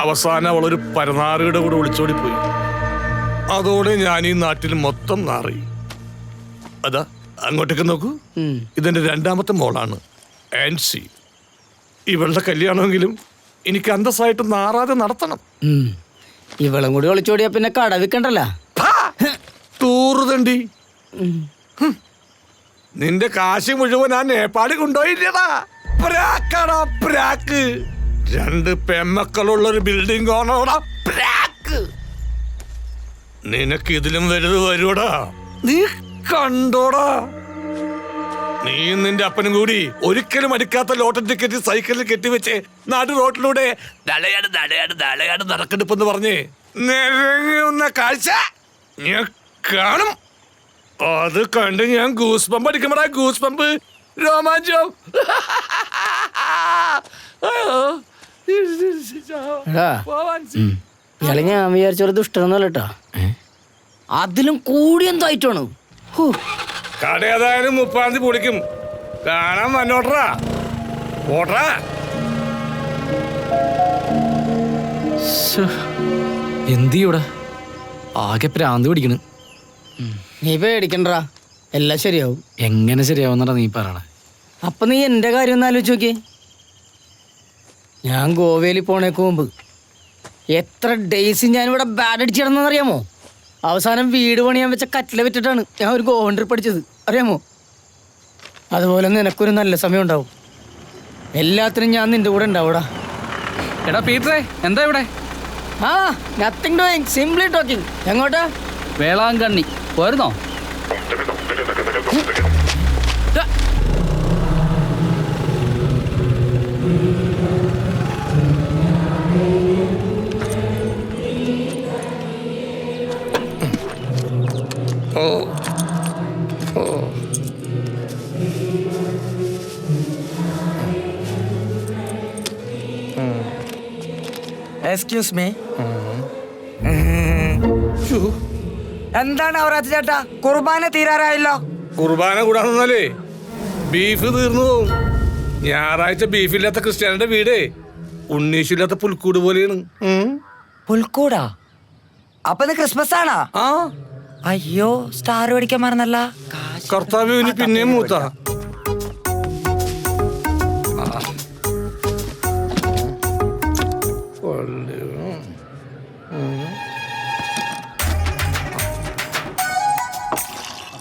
S11: അവസാനം അവളൊരു പരനാറിയുടെ കൂടെ ഒളിച്ചോടി പോയി. അതോടെ ഞാൻ ഈ നാട്ടിൽ മൊത്തം നാറി. അതാ അങ്ങോട്ടേക്ക് നോക്കൂ, ഇതെന്റെ 2ാമത്തെ മോളാണ് ആൻസി. ഇവളുടെ കല്യാണമെങ്കിലും എനിക്ക് അന്തസ്സായിട്ട് നാറാതെ നടത്തണം.
S13: ഇവളും കൂടി ഒളിച്ചോടിയാ പിന്നെ കട വിൽക്കണ്ടല്ലോ.
S11: തൂറുതണ്ടി, നിന്റെ കാശ് മുഴുവൻ ആ നേപ്പാളിൽ കൊണ്ടുപോയില്ലടാ. പ്രാക്കടാ പ്രാക്ക്. 2 പെമ്മക്കളുള്ളൊരു ബിൽഡിംഗ് ഓണോടാ പ്രാക്ക്. നിനക്ക് ഇതിലും വലുത് വരുവടാ, നീ കണ്ടോടാ. നീ നിന്റെ അപ്പനും കൂടി ഒരിക്കലും അടിക്കാത്ത ലോട്ടറി ടിക്കറ്റ് സൈക്കിളിൽ കെട്ടിവെച്ച് നാട്ടു റോട്ടിലൂടെ ദളയാട് നടക്കെടുപ്പെന്ന് പറഞ്ഞ് നിറങ്ങുന്ന കാഴ്ച ഞാൻ കാണും. അത് കണ്ട് ഞാൻ ഗൂസ് പമ്പ് അടിക്കുമ്പോഴാ ഗൂസ് പമ്പ് രോമാഞ്ചം.
S13: ഇയാളെ ഞാൻ വിചാരിച്ചൊരു ദുഷ്ടനൊന്നുമല്ലട്ടാ, അതിലും കൂടി എന്തായിട്ടാണ്.
S11: കട ഏതായാലും 30-ാം തീയതി പൊളിക്കും. കാണാൻ വന്നോട്ടറാ ഓട്ടറാ.
S1: എന്തിയൂടെ ആകെ പ്രാന്ത് പിടിക്കണ്.
S13: നീ പേടിക്കണ്ടാ, എല്ലാം ശരിയാവും.
S1: എങ്ങനെ ശരിയാവുന്നടാ നീ പറയണ?
S13: അപ്പൊ നീ എന്റെ കാര്യം ഒന്ന് ആലോചിച്ച് നോക്കിയേ. ഞാൻ ഗോവയിൽ പോണേക്ക് മുമ്പ് എത്ര ഡേയ്സ് ഞാനിവിടെ ബാഡ് അടിച്ച് കിടന്നറിയാമോ? അവസാനം വീട് പണിയാൻ വെച്ച കറ്റില വിറ്റിട്ടാണ് ഞാൻ ഒരു ഗോവൻ ട്രിപ്പ് അടിച്ചത്, അറിയാമോ? അതുപോലെ നിനക്കൊരു നല്ല സമയം ഉണ്ടാവും. എല്ലാത്തിനും ഞാൻ നിന്റെ കൂടെ ഉണ്ടാവൂടാ.
S8: എടാ പീറ്ററേ, എന്താ ഇവിടെ?
S13: ആ, നത്തിങ് ഡൂയിങ്, സിംപ്ലി ടോക്കിംഗ്. എങ്ങോട്ടാ?
S8: വേളാങ്കണ്ണി പോരുന്നോ?
S13: Excuse me. എന്താണ് അവരാജ് ചേട്ടാ, കുർബാന തീരാറായല്ലോ.
S11: കുർബാന കൂടാന്നല്ലേ ബീഫ് തീർന്നു പോവും. ഞായറാഴ്ച ബീഫില്ലാത്ത ക്രിസ്ത്യാനിയുടെ വീടേ ഉണ്ണീശില്ലാത്ത പുൽക്കൂട് പോലെയാണ്.
S13: പുൽക്കൂടാ? അപ്പൊ ഇത് ക്രിസ്മസ് ആണോ?
S11: ആ,
S13: അയ്യോ, സ്റ്റാർ മേടിക്കാൻ മറന്നല്ല.
S11: കർത്താവ് പിന്നെയും മൂത്ത.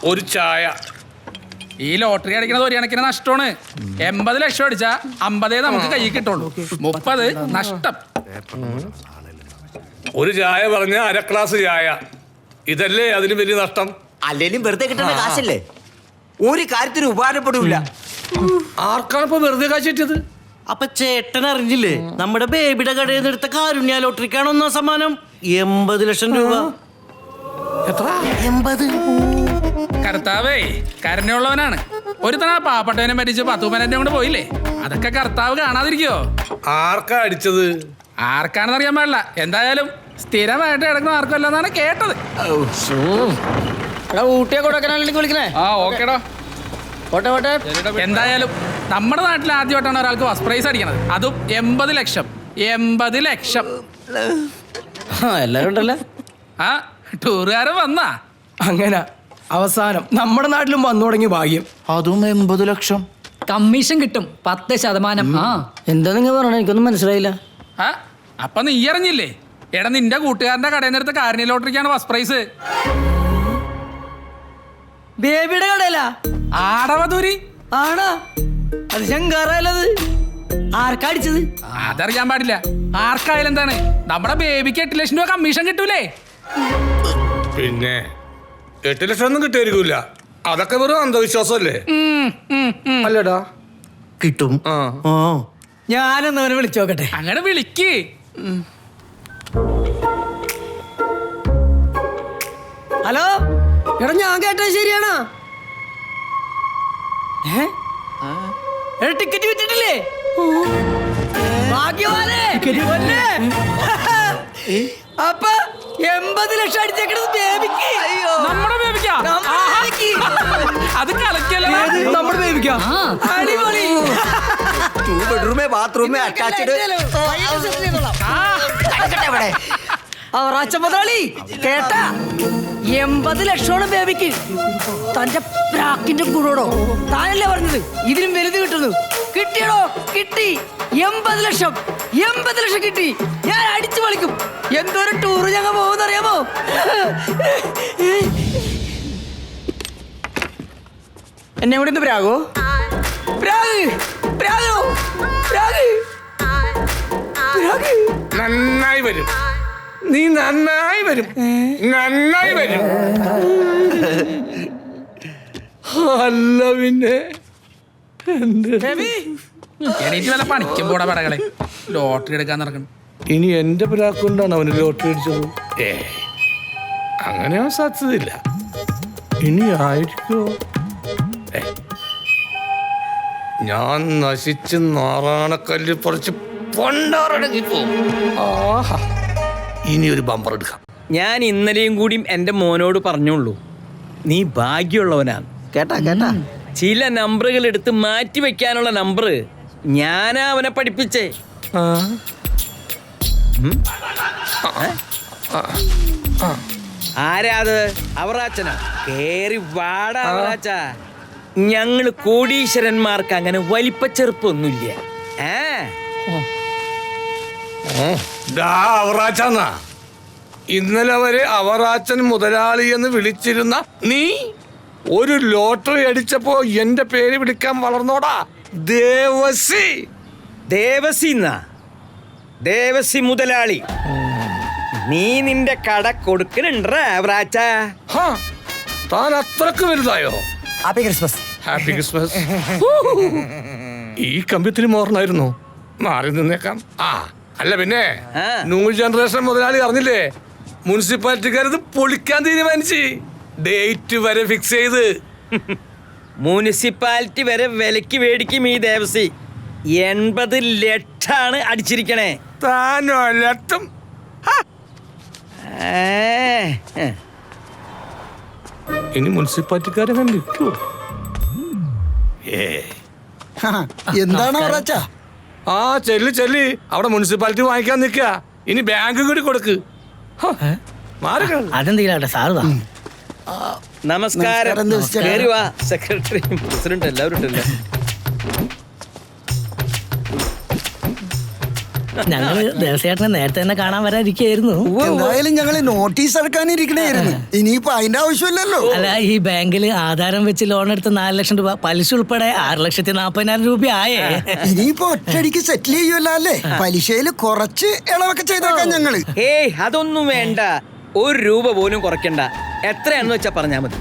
S11: ഒരു ചായ.
S8: ഈ ലോട്ടറി അടിക്കണത് ഒരു കണക്കിന് നഷ്ടമാണ്. 80 ലക്ഷം അടിച്ചാ 50 നമുക്ക് കൈ കിട്ടുള്ളൂ, 30 നഷ്ടം.
S11: ഒരു ചായ പറഞ്ഞ 1/2 ഗ്ലാസ് ചായ. ഇതല്ലേ അതിന് വലിയ നഷ്ടം.
S4: അല്ലേലും വെറുതെ കിട്ടുന്ന കാശല്ലേ, ഒരു കാര്യത്തിന് ഉപകാരപ്പെടില്ല.
S11: ആർക്കാണ് ഇപ്പൊ വെറുതെ കാശ് കിട്ടിയത്?
S10: അപ്പൊ ചേട്ടൻ അറിഞ്ഞില്ലേ, നമ്മുടെ ബേബിയുടെ കടയിൽ നിന്ന് എടുത്ത കാരുണ്യ ലോട്ടറിക്കാണ് 1ാം സമ്മാനം. 80 ലക്ഷം രൂപ.
S11: എത്ര?
S10: 80.
S8: കർത്താവേ കരുണയുള്ളവനാണ്. ഒരു തവണ പാവപ്പെട്ടവനെ മരിച്ച് 10 പനന്റെ കൊണ്ട് പോയില്ലേ, അതൊക്കെ കർത്താവ് കാണാതിരിക്കോ?
S11: ആർക്കാ അടിച്ചത്?
S8: ആർക്കാണെന്ന് അറിയാൻ പാടില്ല. എന്തായാലും സ്ഥിരമായിട്ട് കിടക്കുന്ന ആർക്കും അല്ലെന്നാണ് കേട്ടത്.
S13: ഊട്ടിയെ കൊടുക്കാനാണെങ്കിൽ വിളിക്കണേ.
S8: ആ ഓക്കേടാ. എന്തായാലും നമ്മുടെ നാട്ടിൽ ആദ്യമായിട്ടാണ് ഒരാൾക്ക് ഫസ്റ്റ് പ്രൈസ് അടിക്കണത്, അതും 80 ലക്ഷം. 80 ലക്ഷം.
S13: എല്ലാരും ഉണ്ടല്ലേ?
S8: ആ ടൂറുകാരൻ വന്നാ
S1: അങ്ങനെ അവസാനം നമ്മുടെ നാട്ടിലും വന്നു തുടങ്ങി ഭാഗ്യം.
S10: അതും 80 ലക്ഷം.
S13: കമ്മീഷൻ കിട്ടും 10%. ആ, എന്താ നിങ്ങൾ പറയണ? എനിക്കൊന്നും മനസ്സിലായില്ല.
S8: ആ അപ്പൊ നീ അറിഞ്ഞില്ലേ? എടാ നിന്റെ കൂട്ടുകാരന്റെ കടയിൽ നിന്ന് എടുത്ത കാരുണ്യ ലോട്ടറിക്കാണ് ഫസ്റ്റ് പ്രൈസ്.
S13: ബേബിയുടെ കടയിലാ?
S8: ആടവധൂരി
S13: ആണോ? അത് ശങ്കാറല്ലത്. ആർക്കാ അടിച്ചത്?
S8: അതറിയാൻ പാടില്ല. ആർക്കായാലും എന്താണ്, നമ്മുടെ ബേബിക്ക് 8 ലക്ഷം രൂപ കമ്മീഷൻ കിട്ടൂലേ?
S11: പിന്നെ 8 ലക്ഷം ഒന്നും കിട്ടിയായിരിക്കൂല. അതൊക്കെ വെറും അന്ധവിശ്വാസമല്ലേ? അല്ലടാ,
S10: കിട്ടും.
S13: ഞാനൊന്നവനെ വിളിച്ചോക്കട്ടെ.
S8: അങ്ങനെ വിളിക്ക്.
S13: ഹലോ, എടാ ഞാൻ കേട്ടത് ശരിയാണോ? ടിക്കറ്റ് വിറ്റിട്ടില്ലേ? ഭാഗ്യവാനേ. അപ്പൊ 80 ലക്ഷം അടിച്ചേക്കണത് ബേബിക്ക്.
S8: നമ്മുടെ ബേബിക്കാ? അത് കളക്കല്ലേ
S1: നമ്മുടെ ബേബിക്കാ?
S13: അടിപൊളി.
S4: 2 ബെഡ്റൂമേ ബാത്റൂമേ അറ്റാച്ച്ഡ്.
S13: അവറാച്ച മുതലാളി കേട്ടാ, 80 ലക്ഷമാണ് ബേബിക്ക്. തന്റെ പ്രാക്കിന്റെ ഗുണോടോ, താനല്ലേ പറഞ്ഞത് ഇതിനും വലുത് കിട്ടുന്നു? കിട്ടിയടോ, കിട്ടി. 80 ലക്ഷം. 80 ലക്ഷം കിട്ടി. ഞാൻ അടിച്ചു പൊളിക്കും. എന്തൊരു ടൂറ് ഞങ്ങൾ പോകുന്നറിയാമോ? എന്നെ കൂടെ ഒന്ന് പ്രാഗോ? പ്രാഗ് പ്രാഗോ പ്രാഗ് പ്രാഗ്.
S11: നന്നായി വരും. നീ നന്നായി വരും. നന്നായി വരും. അല്ല പിന്നെ
S1: എണീറ്റ് വല്ല പണിക്കും പോടാ പടകളെ. ലോട്ടറി എടുക്കാൻ നടക്കണം.
S11: ഇനി എന്റെ പിരാക്കൊണ്ടാണ് അവന് ലോട്ടറി അടിച്ചത്. അങ്ങനെ സാധ്യതയില്ല. ഇനി ആയിരിക്കോ? ഞാൻ നശിച്ച് നാറാണക്കല്ല് പറിച്ച് പണ്ടാറടങ്ങി പോകും. ആഹാ, ഇനി ഒരു ബമ്പർ എടുക്കാം.
S14: ഞാൻ ഇന്നലെയും കൂടിയും എൻ്റെ മോനോട് പറഞ്ഞോളൂ, നീ ഭാഗ്യമുള്ളവനാണ്.
S4: കേട്ടാ കേട്ടാ,
S14: ചില നമ്പറുകൾ എടുത്ത് മാറ്റി വെക്കാനുള്ള നമ്പർ ഞാനാ അവനെ പഠിപ്പിച്ചേ. ആരാത്? അവറാച്ചനാ. കേറി വാടാ അവറാച്ച. ഞങ്ങള് കോടീശ്വരന്മാർക്ക് അങ്ങനെ വലിപ്പച്ചെറുപ്പൊന്നുമില്ല.
S11: അവറാച്ചന്നാ ഇന്നലെ വരെ അവറാച്ചൻ മുതലാളി എന്ന് വിളിച്ചിരുന്ന നീ ഒരു ലോട്ടറി അടിച്ചപ്പോ എന്റെ പേര് വിളിക്കാൻ വളർന്നോടാ. ദേവസി.
S14: ദേവസി മുതലാളി. നീ നിന്റെ കട കൊടുക്കണുണ്ടാ അവറാച്ച?
S11: താൻ അത്രക്ക് വലുതായോ?
S4: Happy Christmas.
S11: Happy Christmas. ഈ കമ്പ്യൂട്ടർ മോർന്നായിരുന്നു. മാറി നിന്നേക്കാം. അല്ല പിന്നെ ന്യൂ ജനറേഷൻ മുതലാളി അറിഞ്ഞില്ലേ, മുനിസിപ്പാലിറ്റിക്കാരത് പൊളിക്കാൻ തീരുമാനിച്ച് ഡേറ്റ് വരെ ഫിക്സ് ചെയ്ത്.
S14: മുനിസിപ്പാലിറ്റി വരെ വിലക്ക് മേടിക്കും ഈ ദേവസി. 80 ലക്ഷമാണ് അടിച്ചിരിക്കണേ.
S11: താനോ ലക്ഷം? ഇനി മുനിസിപ്പാലിറ്റിക്കാരെ കണ്ടിരിക്കോ?
S4: എന്താണ്
S11: ചെല്ലി അവിടെ മുനിസിപ്പാലിറ്റി വാങ്ങിക്കാൻ നിൽക്കുക. ഇനി ബാങ്ക് കൂടി കൊടുക്ക്.
S1: അതെന്തെങ്കിലും സാറ്
S14: നമസ്കാരം. കേറി വാ. സെക്രട്ടറി, പ്രസിഡന്റ് എല്ലാവരും ഉണ്ടല്ലോ.
S1: ഞങ്ങള് ദേവസ്വേട്ടനെ നേരത്തെ തന്നെ കാണാൻ വരാതിരിക്കായിരുന്നു.
S4: എന്തായാലും ഞങ്ങള് നോട്ടീസ് ഇറക്കാനിരിക്കണായിരുന്നു. ഇനിയിപ്പോ അതിന്റെ ആവശ്യമില്ലല്ലോ.
S1: അല്ല, ഈ ബാങ്കില് ആധാരം വെച്ച് ലോൺ എടുത്ത 4 ലക്ഷം രൂപ പലിശ ഉൾപ്പെടെ 6,40,000 രൂപ ആയേ.
S4: ഇനിയിപ്പോ ഒറ്റയടിക്ക് സെറ്റിൽ ചെയ്യുമല്ലോ അല്ലേ? പലിശയില് കുറച്ച് ഇളവൊക്കെ ചെയ്തേക്കാം ഞങ്ങള്.
S14: അതൊന്നും വേണ്ട. 1 രൂപ പോലും കുറയ്ക്കണ്ട. എത്രയാണെന്ന് വെച്ചാ പറഞ്ഞാ മതി.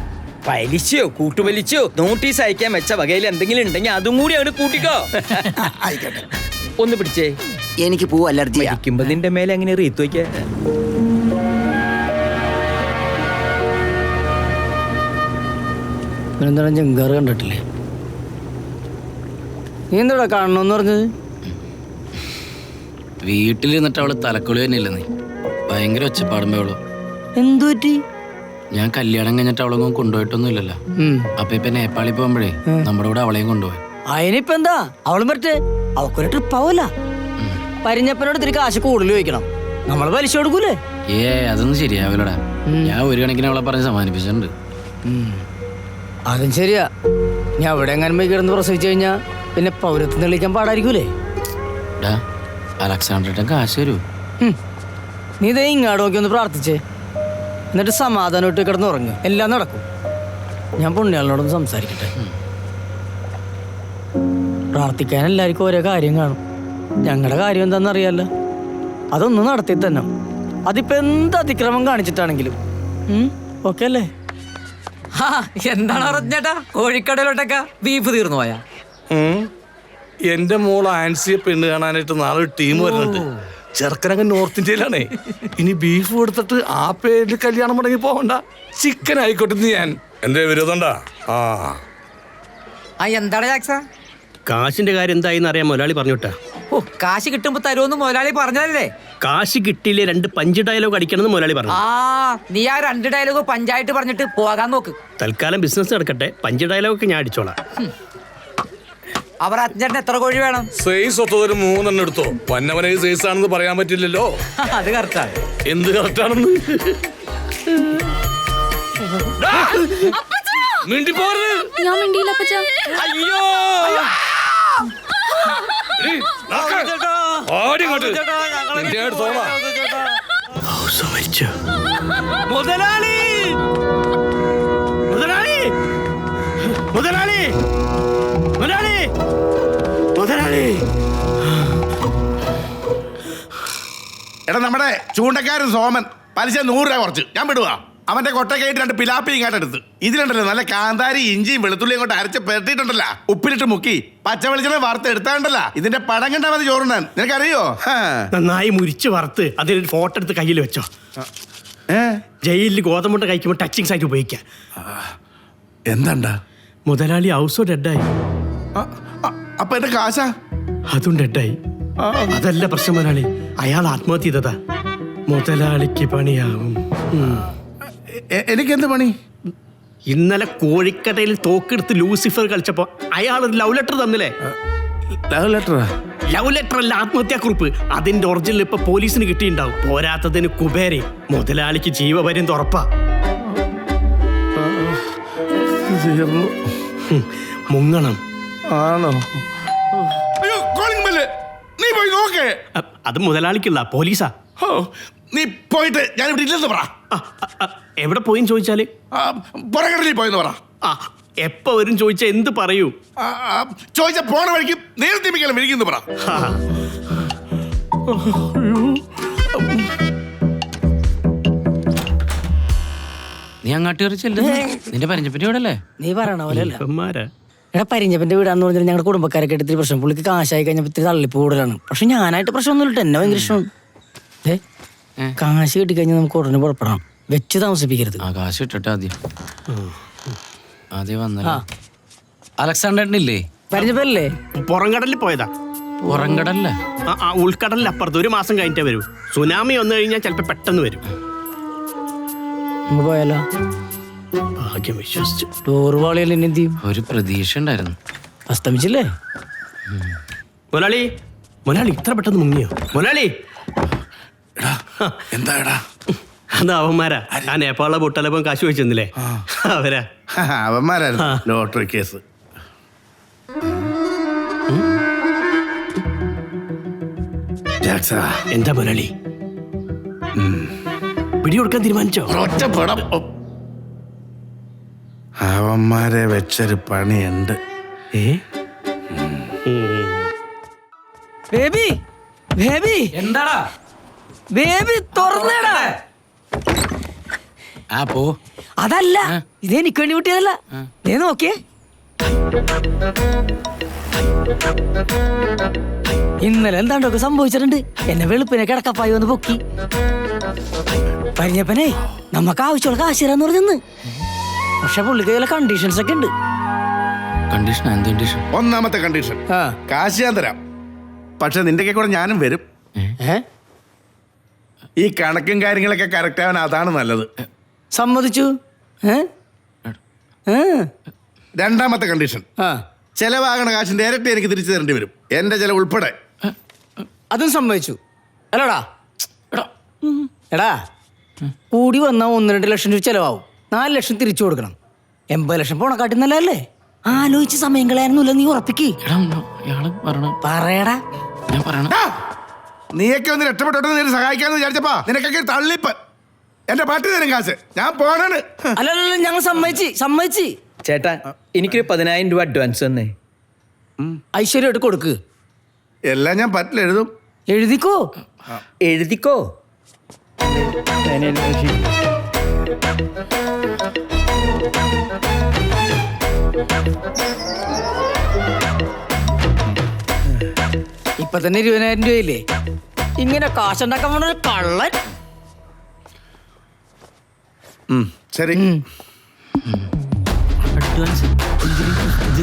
S14: പലിശയോ കൂട്ടുപലിശയോ നോട്ടീസ് അയക്കാൻ വെച്ച വകയിൽ എന്തെങ്കിലും ഉണ്ടെങ്കിൽ അതും കൂടി അവിടെ കൂട്ടിക്കോ.
S4: ആയിക്കോട്ടെ.
S14: ഒന്ന് പിടിച്ചേ.
S4: എനിക്ക് പൂ അലർജി.
S14: നിന്റെ മേലെ എങ്ങനെ റീത്ത് വയ്ക്ക?
S1: എന്താണ് ജങ്കാറ് കണ്ടിട്ടില്ലേ?
S13: നീ എന്താ കാണണമെന്ന് പറഞ്ഞത്?
S1: വീട്ടിൽ നിന്നിട്ട് അവള് തലക്കൊളി തന്നെ ഇല്ലെന്നേ. ഭയങ്കര ഒച്ചപ്പാടുമ്പോ അവള്.
S13: എന്തു പറ്റി?
S1: ഞാൻ കല്യാണം കഴിഞ്ഞിട്ട് അവളൊന്നും കൊണ്ടുപോയിട്ടൊന്നും ഇല്ലല്ലോ. അപ്പൊ ഇപ്പൊ നേപ്പാളിൽ പോകുമ്പോഴേ നമ്മുടെ കൂടെ അവളെയും കൊണ്ടുപോയി.
S13: അതിനിപ്പ എന്താ, അവളും പറ്റേ. അവക്കൊരു ട്രിപ്പ് ആവൂല. പരിഞ്ഞപ്പനോട് ഇത്തിരി കാശ് കൂടുതൽ ചോദിക്കണം. നമ്മള് പലിശ കൊടുക്കൂലേ?
S1: അതൊന്നും ശരിയാവില്ലടാ. ഞാൻ ഒരു കണക്കിന് അവളെ പറഞ്ഞ് സമാനിപ്പിച്ചിട്ടുണ്ട്.
S13: അതും ശരിയാ. ഞാൻ അവിടെ എങ്ങനെ പോയി കിടന്ന് പ്രസവിച്ചു കഴിഞ്ഞാ പിന്നെ പൗരത്വം തെളിയിക്കാൻ പാടായിരിക്കൂലേ?
S1: അലക്സാണ്ടർ കാശ് തരൂ.
S13: നീ ഇതേ ഇങ്ങാട് നോക്കി ഒന്ന് പ്രാർത്ഥിച്ചേ. എന്നിട്ട് സമാധാനമായിട്ട് കിടന്ന് ഉറങ്ങും. എല്ലാം നടക്കും. ഞാൻ പുണ്യാളിനോടൊന്ന് സംസാരിക്കട്ടെ. പ്രാർത്ഥിക്കാൻ എല്ലാവർക്കും ഓരോ കാര്യം കാണും. ഞങ്ങളുടെ കാര്യം എന്താണെന്ന് അറിയാലോ. അതൊന്നും നടത്തി തന്നെ. അതിപ്പോ എന്ത് അതിക്രമം കാണിച്ചിട്ടാണെങ്കിലും ഓക്കെ അല്ലേ?
S14: എന്താണ് അറിഞ്ഞേട്ടാ, കോഴിക്കടയിലോട്ടൊക്കെ ബീഫ് തീർന്നു പോയാ?
S11: എന്റെ മോൾ ആൻസിയെ പെണ്ണ് കാണാനായിട്ട് നാളെ ഒരു ടീം വരുന്നുണ്ട്. ചെറുക്കനങ്ങ് നോർത്ത് ഇന്ത്യയിലാണേ. ഇനി ബീഫ് കൊടുത്തിട്ട് ആ പേരിൽ കല്യാണം മുടങ്ങി പോകണ്ട, ചിക്കൻ ആയിക്കോട്ടെ. ഞാൻ എന്തേ വിരോധണ്ടാ?
S14: എന്താണ് ജാക്സ?
S16: കാശിന്റെ കാര്യം എന്തായിന്ന് അറിയാൻ മുതലാളി പറഞ്ഞുവിട്ടാ.
S14: കാശ് കിട്ടുമ്പോ തരുമെന്ന് മുതലാളി പറഞ്ഞതല്ലേ?
S16: കാശ് കിട്ടിയില്ലേ 2 പഞ്ച് ഡയലോഗ് അടിക്കണമെന്ന് മുതലാളി പറഞ്ഞു.
S14: നീ ആ 2 ഡയലോഗ് പഞ്ചായത്ത് പറഞ്ഞിട്ട് പോകാൻ നോക്ക്.
S16: തൽക്കാലം ബിസിനസ് നടക്കട്ടെ. പഞ്ച് ഡയലോഗൊക്കെ ഞാൻ അടിച്ചോളാം.
S14: അവർ അച്ഛൻ എത്ര കോഴി വേണം?
S11: സൈസ് ഒത്തതൊരു 3 എടുത്തോ. വന്നവനെ സൈസ് ആണെന്ന് പറയാൻ പറ്റില്ലല്ലോ.
S14: അത് കറക്റ്റാണ്.
S11: എന്ത് കറക്റ്റാണെന്ന് മിണ്ടി പോരുത്.
S12: ഞാൻ മിണ്ടിയില്ല അപ്പച്ചാ.
S11: അയ്യോ
S16: മുതലാളി, മുതലാളി, മുതലാളി, മുതലാളി, മുതലാളി.
S17: എടാ, നമ്മുടെ ചൂണ്ടക്കാരൻ സോമൻ പലിശ 100 രൂപ കുറച്ച്. ഞാൻ വിടുവാ. അവന്റെ കൊട്ടക്കായിട്ട് 2 പിലാപ്പി ഇങ്ങോട്ടെടുത്ത് ഇതിലുണ്ടല്ലോ നല്ല കാന്താരി ഇഞ്ചിയും വെളുത്തുള്ളിയും ഇങ്ങോട്ട് അരച്ച് പെരട്ടിട്ടുണ്ടല്ലോ, ഉപ്പിലിട്ട് മുക്കി പച്ച വെളിച്ചെണ്ണ വറുത്ത് എടുത്താണ്ടല്ലോ. ഇതിന്റെ പടം കണ്ടാ മതി ചോറുണ്ടാൻ. നിനക്കറിയോ?
S16: നന്നായി മുരിച്ച് വറുത്ത് അതിലൊരു ഫോട്ടോ എടുത്ത് കയ്യിൽ വെച്ചോ. ജയിലിൽ ഗോതമ്പുണ്ട കഴിക്കുമ്പോൾ ടച്ചിങ്സ് ആയിട്ട് ഉപയോഗിക്കാം.
S17: എന്താണ്ടാ?
S16: മുതലാളി ഹൗസോ ഡെഡായി.
S17: അപ്പൊ എന്റെ കാശാ?
S16: അതും ഡെഡായി. അതല്ല പ്രശ്നം മുതലാളി, അയാൾ ആത്മഹത്യ ചെയ്തതാ. മുതലാളിക്ക് പണിയാവും.
S17: എനിക്കെന്ത് പണി?
S16: ഇന്നലെ കോഴിക്കടയിൽ തോക്കെടുത്ത് ലൂസിഫർ കളിച്ചപ്പോ അയാൾ ഒരു ലവ് ലെറ്റർ തന്നില്ലേ?
S17: ലവ് ലെറ്ററാ?
S16: ലവ് ലെറ്റർ അല്ല, ആത്മഹത്യാക്കുറിപ്പ്. അതിന്റെ ഒറിജിനൽ ഇപ്പൊ പോലീസിന് കിട്ടിയിട്ടുണ്ടാവും. പോരാത്തതിന് കുബേരെ മുതലാളിക്ക് ജീവപര്യന്തം ഉറപ്പാ. മുങ്ങണം.
S17: ആണോ? അയ്യോ, കോളിംഗ് ബെല്ല്. നീ പോയി നോക്കേ.
S16: അത് മുതലാളിക്കുള്ള പോലീസാ.
S17: നീ പോയിട്ട് ഞാൻ ഇവിടെ ഇല്ലെന്ന് പറ.
S16: എവിടെ പോയിന്ന് ചോദിച്ചാല്
S17: പുറകടലിൽ പോയെന്ന് പറ.
S16: എപ്പോ വരും ചോദിച്ചാ എന്ത് പറയൂ?
S17: ചോദിച്ച പോണ വഴിക്ക് നേരത്തെ വിളിക്കുന്നു പറ.
S1: നീ അങ്ങോട്ട് കയറിച്ചല്ലേ? നിന്റെ പരിഞ്ഞപ്പറ്റി ഇവിടെ അല്ലേ?
S13: നീ പറയണ പോലെ എടാ, പരിഞ്ഞപ്പന്റെ വീടാന്ന് പറഞ്ഞാൽ ഞങ്ങളുടെ കുടുംബക്കാരൊക്കെ എടുത്തിരി പ്രശ്നം. പുള്ളിക്ക് കാശായി കഴിഞ്ഞപ്പോ ഇത്തിരി തള്ളിപ്പ് കൂടുതലാണ്. പക്ഷെ ഞാനായിട്ട് പ്രശ്നമൊന്നുമില്ല, എന്നെ ഭയങ്കര ഇഷ്ടമാണ്. കാശ് കിട്ടിക്കഴിഞ്ഞാൽ നമുക്ക് ഉടനെ പുറപ്പെടണം, വെച്ച് താമസിപ്പിക്കരുത്.
S1: കാശ് കിട്ടട്ടെ ആദ്യം. ആദ്യം വന്നല്ലോ. അലക്സാണ്ടറിനില്ലേ?
S13: പരിഞ്ഞപ്പല്ലേ?
S16: പുറംകടലിൽ പോയതാ.
S1: പുറംകടലില്ല,
S16: ഉൾക്കടലിൽ അപ്പുറത്ത്. 1 മാസം കഴിഞ്ഞിട്ടേ വരൂ. സുനാമി വന്നു കഴിഞ്ഞാൽ ചിലപ്പോ പെട്ടെന്ന് വരും.
S13: പോയാലോ?
S16: ഭാഗ്യം വിശ്വസിച്ചു.
S13: ടൂർ പോളിയല്ലേ എന്ത് ചെയ്യും?
S1: ഒരു പ്രതീക്ഷ ഉണ്ടായിരുന്നു.
S13: അസ്തമിച്ചില്ലേ?
S16: മുതലാളി, മുതലാളി ഇത്ര പെട്ടെന്ന് മുങ്ങിയോ? മുതലാളി
S17: എന്താടാ?
S16: അത് അവന്മാരാ. ആ നേപ്പാളിലെ പൊട്ടലപ്പം കാശ് വെച്ചെന്നില്ലേ, അവരാ.
S17: അവന്മാരായിരുന്നു ലോട്ടറി കേസ്.
S16: എന്താ മുതലാളി, പിടികൊടുക്കാൻ തീരുമാനിച്ചോ?
S17: ഒറ്റപ്പെടം. അവന്മാരെ വെച്ചൊരു പണിയുണ്ട്.
S13: ബേബി, ബേബി,
S1: എന്താടാ
S13: ബേബി തുറന്നേടാ.
S1: പോ.
S13: അതല്ല, ഇതെനിക്ക് വേണ്ടി കൂട്ടിയതല്ല. നീ നോക്കിയേ, ഇന്നലെ എന്താണ്ടൊക്കെ സംഭവിച്ചിട്ടുണ്ട്. എന്നെ വെളുപ്പിനെ കിടക്കപ്പായി വന്ന് പൊക്കി. പരിഞ്ഞപ്പനെ നമുക്ക് ആവശ്യമുള്ള കാശ് തരാന്ന് പറഞ്ഞെന്ന്. പക്ഷെ പുള്ളിക്ക് ചില കണ്ടീഷൻസ് ഒക്കെ ഉണ്ട്.
S1: കണ്ടീഷൻ? എന്ത് കണ്ടീഷൻ?
S17: ഒന്നാമത്തെ കണ്ടീഷൻ, കാശ് ഞാൻ തരാം, പക്ഷെ നിന്റെ കൂടെ ഞാനും വരും. ഈ കണക്കും കാര്യങ്ങളൊക്കെ കറക്റ്റ് ആവാൻ അതാണ് നല്ലത്.
S13: സമ്മതിച്ചു.
S17: രണ്ടാമത്തെ കണ്ടീഷൻ, ചെലവാകണ കാശിന്റെ ഇരട്ടി എനിക്ക് തിരിച്ചു തരേണ്ടി വരും, എന്റെ ചെലവ് ഉൾപ്പെടെ.
S13: അതും സമ്മതിച്ചു അല്ലടാ? എടാ, കൂടി വന്നാ 1-2 ലക്ഷം രൂപ ചെലവാവും. 4 ലക്ഷം തിരിച്ചു കൊടുക്കണം. 80 ലക്ഷം പോണ കാട്ടി നല്ലതല്ലേ? ആലോചിച്ച് സമയം കളയാനൊന്നുമില്ല, നീ ഉറപ്പിക്ക്. പറയടാ.
S1: ഞാൻ പറയണം.
S17: നീയൊക്കെ ഒന്ന് രക്ഷപ്പെട്ടോട്ട് നീ സഹായിക്കാന്ന് വിചാരിച്ചപ്പാ നിനക്കൊക്കെ തള്ളിപ്പ്. എന്റെ പാട്ടി തരും കാശ്, ഞാൻ പോണാണ്.
S13: അല്ലല്ല, ഞങ്ങൾ സമ്മതിച്ച്.
S14: ചേട്ടാ, എനിക്കൊരു 10,000 രൂപ അഡ്വാൻസ് തന്നെ.
S13: ഐശ്വര്യമായിട്ട് കൊടുക്ക്.
S17: എല്ലാം ഞാൻ പറ്റില്ല എഴുതും.
S13: എഴുതിക്കോ. ഇപ്പൊ തന്നെ 20,000 രൂപയില്ലേ? ഇങ്ങനെ കാശുണ്ടാക്കാൻ പോണ കള്ളൻ.
S17: ശരി,
S1: അഡ്വാൻസ്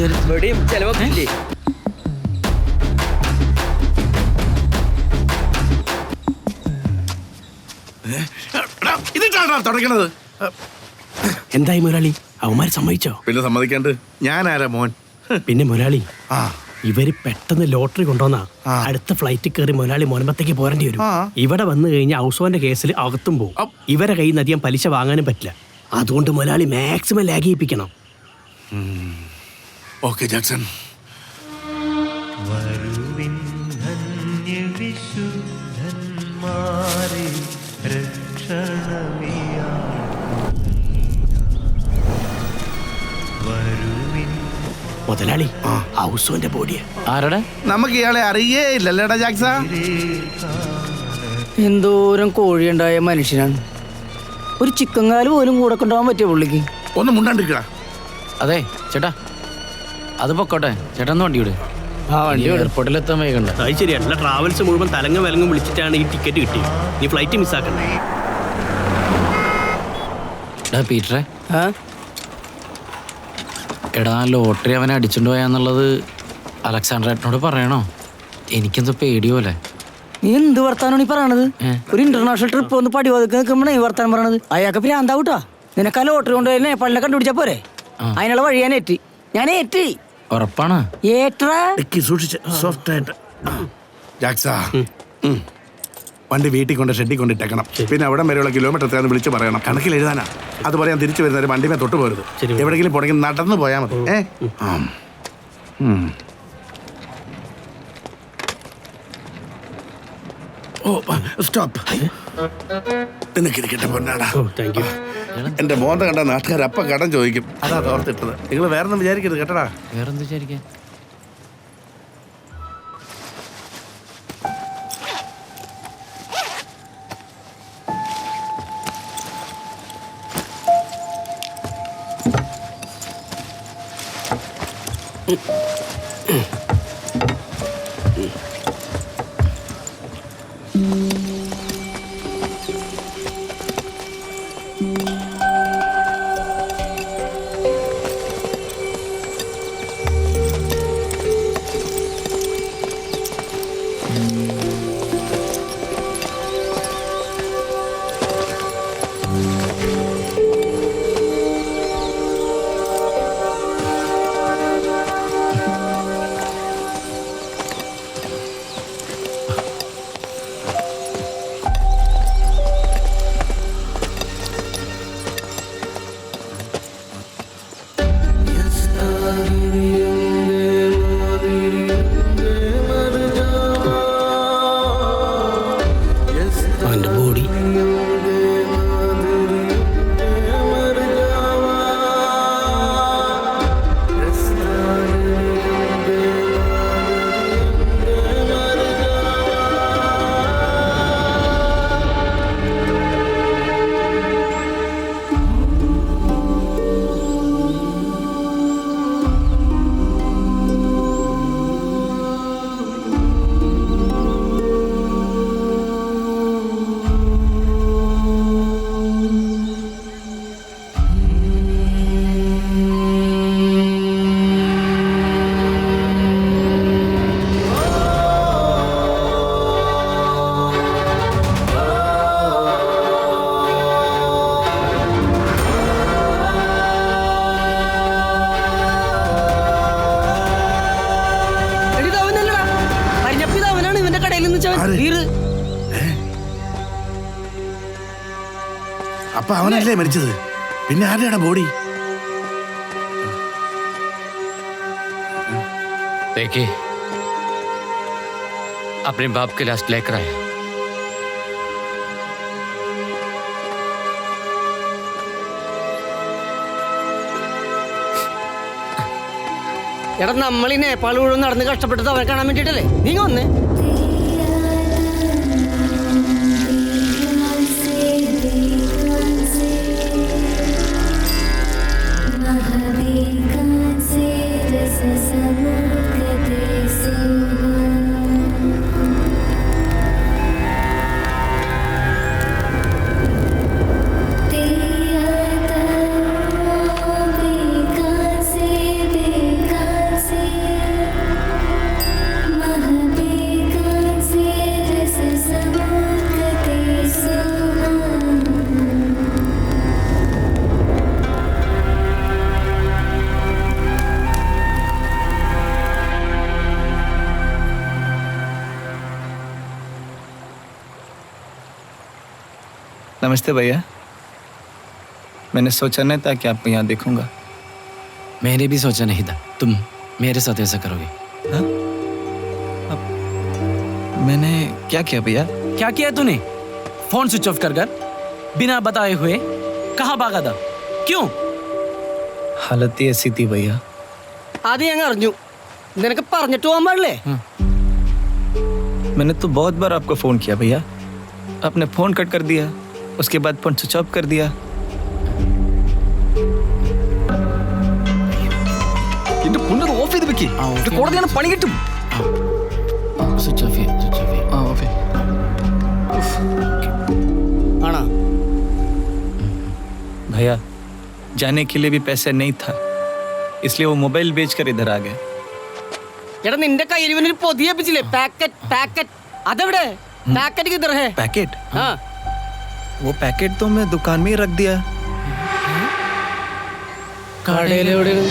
S14: ഇവിടെയും ചെലവൊക്കെ ഇല്ലേ?
S17: ഇതിട്ടാണ് തുടങ്ങണത്.
S16: എന്തായി മുരളി, അവന്മാര് സമ്മതിച്ചോ?
S17: പിന്നെ സമ്മതിക്കാണ്ട് ഞാൻ ആരാ മോൻ?
S16: പിന്നെ മുരളി, ഇവര് പെട്ടെന്ന് ലോട്ടറി കൊണ്ടുവന്നാ അടുത്ത ഫ്ലൈറ്റിൽ കയറി മുരളി മോനമ്പത്തേക്ക് പോരേണ്ടി വരും. ഇവിടെ വന്നു കഴിഞ്ഞാൽ ഹൗസോന്റെ കേസിൽ അകത്തും പോകും. ഇവരെ കയ്യിൽ നിന്ന് അധികം പലിശ വാങ്ങാനും പറ്റില്ല. അതുകൊണ്ട് മുരളി മാക്സിമം ലാഗ് ചെയ്യിപ്പിക്കണം.
S17: Okay Jackson.
S16: മുതലാളി, ഹൗസോന്റെ ബോഡിയെ
S1: ആരുടെ?
S17: നമുക്ക് ഇയാളെ അറിയേ ഇല്ലല്ലേടാ ജാക്സ.
S13: എന്തോരം കോഴിയുണ്ടായ മനുഷ്യനാണ്. ഒരു ചിക്കൻ കാല് പോലും കൂടെ കൊണ്ടുപോകാൻ പറ്റിയ പുള്ളിക്ക്.
S17: ഒന്ന് മുണ്ടാണ്ടിരിക്കടാ.
S1: അതെ ചേട്ടാ, അത് പൊക്കോട്ടെ, ചേട്ടാ ഒന്ന് വണ്ടി വിട്. എയർപോർട്ടിലെത്താൻ വൈകണ്ട.
S16: അത് ശരിയാണ്. എല്ലാ ട്രാവൽസ് മുഴുവൻ തലങ്ങും വിലങ്ങും വിളിച്ചിട്ടാണ് ഈ ടിക്കറ്റ് കിട്ടിയത്. നീ ഫ്ലൈറ്റ് മിസ്സാക്കണ്ടേ?
S1: പീറ്ററെ, എടാ ലോട്ടറി അവനെ അടിച്ചോണ്ട് പോയാന്നുള്ളത് അലക്സാണ്ടർ ഏട്ടനോട് പറയണോ? എനിക്കെന്തോ പേടിയോലെ.
S13: നീ എന്ത് വർത്താനാണ് ഈ പറയണത്? ഒരു ഇന്റർനാഷണൽ ട്രിപ്പ് ഒന്ന് പടി ഒതുക്കി നിൽക്കുമ്പോഴേ ഈ വർത്താനം പറയണത്. അയാൾക്ക് ഭ്രാന്താവൂട്ടാ. നിനക്ക് ആ ലോട്ടറി കൊണ്ടുപോയി നേപ്പാളിനെ കണ്ടുപിടിച്ചാ പോരെ? അതിനുള്ള വഴി ഞാൻ ഏറ്റി.
S1: ഉറപ്പാണ്?
S13: ഏറ്റാ
S17: സൂക്ഷിച്ച് സോഫ്റ്റ് ആയിട്ട്. ജാക്സാ, വണ്ടി വീട്ടിൽ കൊണ്ട് ഷെഡിൽ കൊണ്ടിട്ടേക്കണം. പിന്നെ അവിടെ വരെയുള്ള കിലോമീറ്റർ എത്രയാന്ന് വിളിച്ച് പറയണം. കണക്കിൽ എഴുതാനാ. അത് പറയാൻ തിരിച്ചു വരുന്നവരെ വണ്ടിമേ തൊട്ട് പോരുത്. എവിടെയെങ്കിലും പോണെങ്കിൽ നടന്നു പോയാൽ മതി. സ്റ്റോപ്പ്. നിനക്കിരിക്കട്ടെ പൊന്നാടാ. എന്റെ മോന്ത കണ്ട നാട്ടുകാർ അപ്പ കടം ചോദിക്കും. അതാ തോർത്തിട്ടത്. നിങ്ങൾ വേറൊന്നും വിചാരിക്കരുത് കേട്ടടാ.
S1: വേറെന്ത് വിചാരിക്കാൻ?
S17: അപ്പൊ അവനല്ലേ മരിച്ചത്? പിന്നെ ആരുടെയാണ് ബോഡി?
S18: देखिए अपने बाप के लास्ट लेकर आया.
S13: എടാ, നമ്മൾ ഈ നേപ്പാൾ മുഴുവൻ നടന്ന് കഷ്ടപ്പെട്ടത് അവരെ കാണാൻ വേണ്ടിട്ടല്ലേ? നീ വന്നേ.
S3: नमस्ते भैया. मैंने सोचा नहीं था कि आपको यहाँ देखूंगा.
S1: मैंने भी सोचा नहीं था तुम मेरे साथ ऐसा करोगे.
S3: मैंने क्या किया भैया?
S1: क्या किया तूने? फोन स्विच ऑफ कर बिना बताए हुए कहाँ भागा था? क्यों?
S3: हालत ही ऐसी थी भैया.
S13: അത് ഞാൻ അറിഞ്ഞു. നിനക്ക് പറഞ്ഞിട്ട് പോകാൻ പാടില്ലേ?
S3: मैंने तो बहुत बार आपको फोन किया भैया. आपने फोन कट कर दिया. उसके बाद फोन स्विच ऑफ कर दिया।
S8: എന്റെ പുണ്യത് ഓഫ് ചെയ്ത് വെക്കി. കോടതിയാണ് പണി കിട്ടും.
S1: സ്വിച്ച് ഓഫ് ചെയ്യാം, സ്വിച്ച് ഓഫ് ചെയ്യാം.
S8: ഓക്കെ.
S13: ആണോ?
S3: भैया जाने के लिए भी पैसा नहीं था, इसलिए वो मोबाइल बेचकर इधर आ गए।
S13: എടാ നിന്റെ കയ്യിൽ ഇവനൊരു പൊതിയേപ്പിച്ചില്ലേ? പാക്കറ്റ് പാക്കറ്റ് അതെവിടെ? പാക്കറ്റ് കിതർ ഹേ?
S3: पैकेट?
S13: हाँ
S3: वो पैकेट तो मैं दुकान में ही रख दिया।
S13: കടയിലെവിടെയാണ്?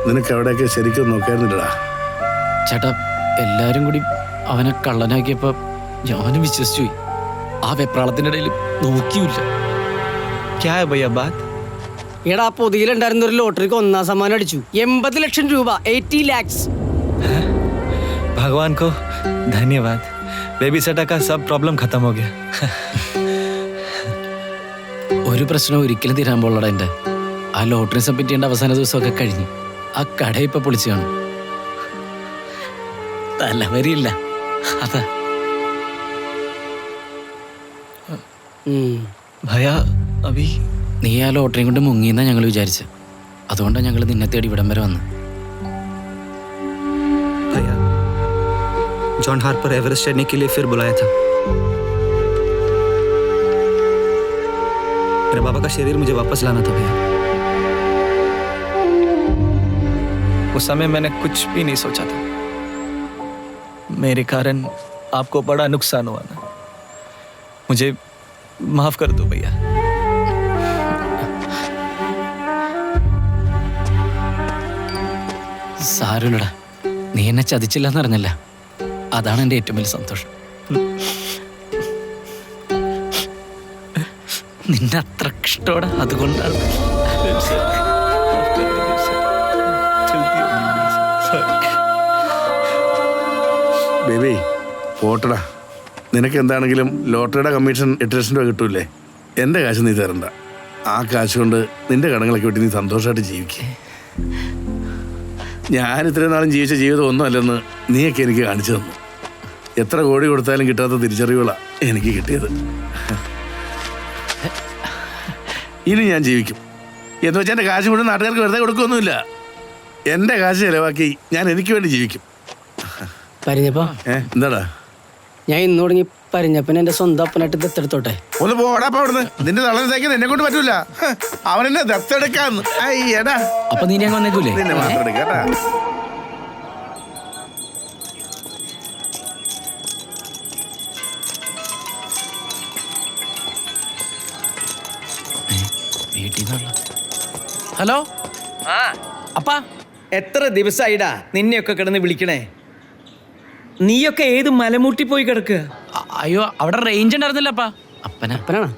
S17: നിനക്ക് അവിടെയൊക്കെ ശരിക്കും നോക്കായിരുന്നില്ലടാ.
S1: ചേട്ടാ, എല്ലാരും കൂടി അവനെ കള്ളനാക്കിയപ്പോ ഞാനും വിശ്വസിച്ചു പോയി. ആ വെപ്രാളത്തിന്റെ ഇടയിൽ നോക്കിയില്ല.
S3: क्या है भैया बात?
S13: എടാ പൊതിയിലുണ്ടായിരുന്ന ഒരു ലോട്ടറിക്ക് 1ാം സമ്മാനം അടിച്ചു. 80 ലക്ഷം രൂപ, 80 lakhs.
S3: भगवान को धन्यवाद, बेबी सेटा का सब प्रॉब्लम खत्म हो गया।
S1: ഒരു പ്രശ്നം ഒരിക്കലും തീരാൻ പോളടാ. എൻ്റെ ആ ലോട്ടറി സബ്മിറ്റ് ചെയ്യേണ്ട അവസാന ദിവസമൊക്കെ കഴിഞ്ഞു. ആ കട ഇപ്പൊ പൊളിച്ചു കാണും. തലവരിയില്ല അതാ.
S3: भैया अभी
S1: നീ ആ ലോട്ടറിയും കൊണ്ട് മുങ്ങിയെന്നാ ഞങ്ങൾ വിചാരിച്ചു. അതുകൊണ്ടാണ് ഞങ്ങൾ നിന്നെ തേടി ഇവിടം വരെ വന്ന്.
S3: भैया जॉन हार्पर एवरेस्ट चढ़ने के लिए फिर बुलाया था। मेरे बाबा का शरीर मुझे वापस लाना था भैया। उस समय मैंने कुछ भी नहीं सोचा था। मेरे कारण आपको बड़ा नुकसान हुआ ना, मुझे माफ कर दो भैया।
S1: സാരമില്ലടാ, നീ എന്നെ ചതിച്ചില്ലെന്ന് അറിഞ്ഞല്ല. അതാണ് എൻ്റെ ഏറ്റവും വലിയ സന്തോഷം. നിന്നെ അത്ര ഇഷ്ടോടാ, അതുകൊണ്ടാണ്.
S17: ബേബി പോട്ടടാ. നിനക്ക് എന്താണെങ്കിലും ലോട്ടറിയുടെ കമ്മീഷൻ 8 ലക്ഷം രൂപ കിട്ടൂലേ? എൻ്റെ കാശ് നീ തരണ്ട. ആ കാശ് കൊണ്ട് നിന്റെ കടങ്ങളൊക്കെ വിട്ട് നീ സന്തോഷമായിട്ട് ജീവിക്കേ. ഞാൻ ഇത്രയും നാളും ജീവിച്ച ജീവിതം ഒന്നും അല്ലെന്ന് നീയൊക്കെ എനിക്ക് കാണിച്ചു തന്നു. എത്ര കോടി കൊടുത്താലും കിട്ടാത്ത തിരിച്ചറിവുകളാണ് എനിക്ക് കിട്ടിയത്. ഇനി ഞാൻ ജീവിക്കും എന്ന് വെച്ചാൽ എൻ്റെ കാശ് മുഴുവൻ നാട്ടുകാർക്ക് വെറുതെ കൊടുക്കുകയൊന്നുമില്ല. എൻ്റെ കാശ് ചിലവാക്കി ഞാൻ എനിക്ക് വേണ്ടി ജീവിക്കും.
S13: പരിഞ്ഞപ്പോ
S17: എന്താടാ?
S13: ഞാൻ ഇന്ന് തുടങ്ങി പരിഞ്ഞപ്പനെ എന്റെ സ്വന്തം അപ്പനായിട്ട് ദത്തെടുത്തോട്ടെ.
S17: ഒന്ന് പോടാപ്പ അവിടുന്ന്. നിന്റെ തളർന്നേക്ക് എന്നെ കൊണ്ട് പറ്റൂല. അവനെന്നെ ദത്തെടുക്കാന്ന്. അയ്യടാ,
S1: അപ്പൊ നീ ഞാൻ വന്നേക്കൂലേ?
S17: നിന്നെ മാത്രം എടുക്കാട്ടാ.
S1: ഹലോ
S14: അപ്പാ, എത്ര ദിവസമായിടാ നിന്നെയൊക്കെ കിടന്ന് വിളിക്കണേ. നീയൊക്കെ ഏത് മലമൂട്ടി പോയി കിടക്കുക?
S1: അയ്യോ, അവിടെ റേഞ്ച് ഉണ്ടായിരുന്നില്ല അപ്പാ.
S13: അപ്പനാണോ?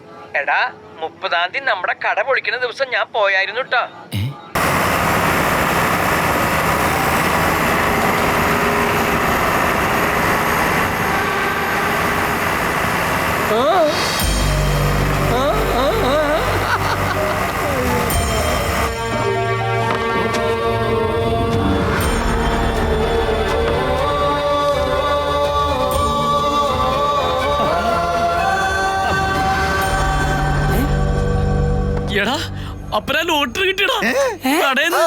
S14: എടാ 30-ാം തീയതി നമ്മുടെ കട പൊളിക്കുന്ന ദിവസം ഞാൻ പോയായിരുന്നു കേട്ടോ.
S1: എടാ, അപ്പനാ ലോട്ടറി കിട്ടിയടാ കടേന്ന്.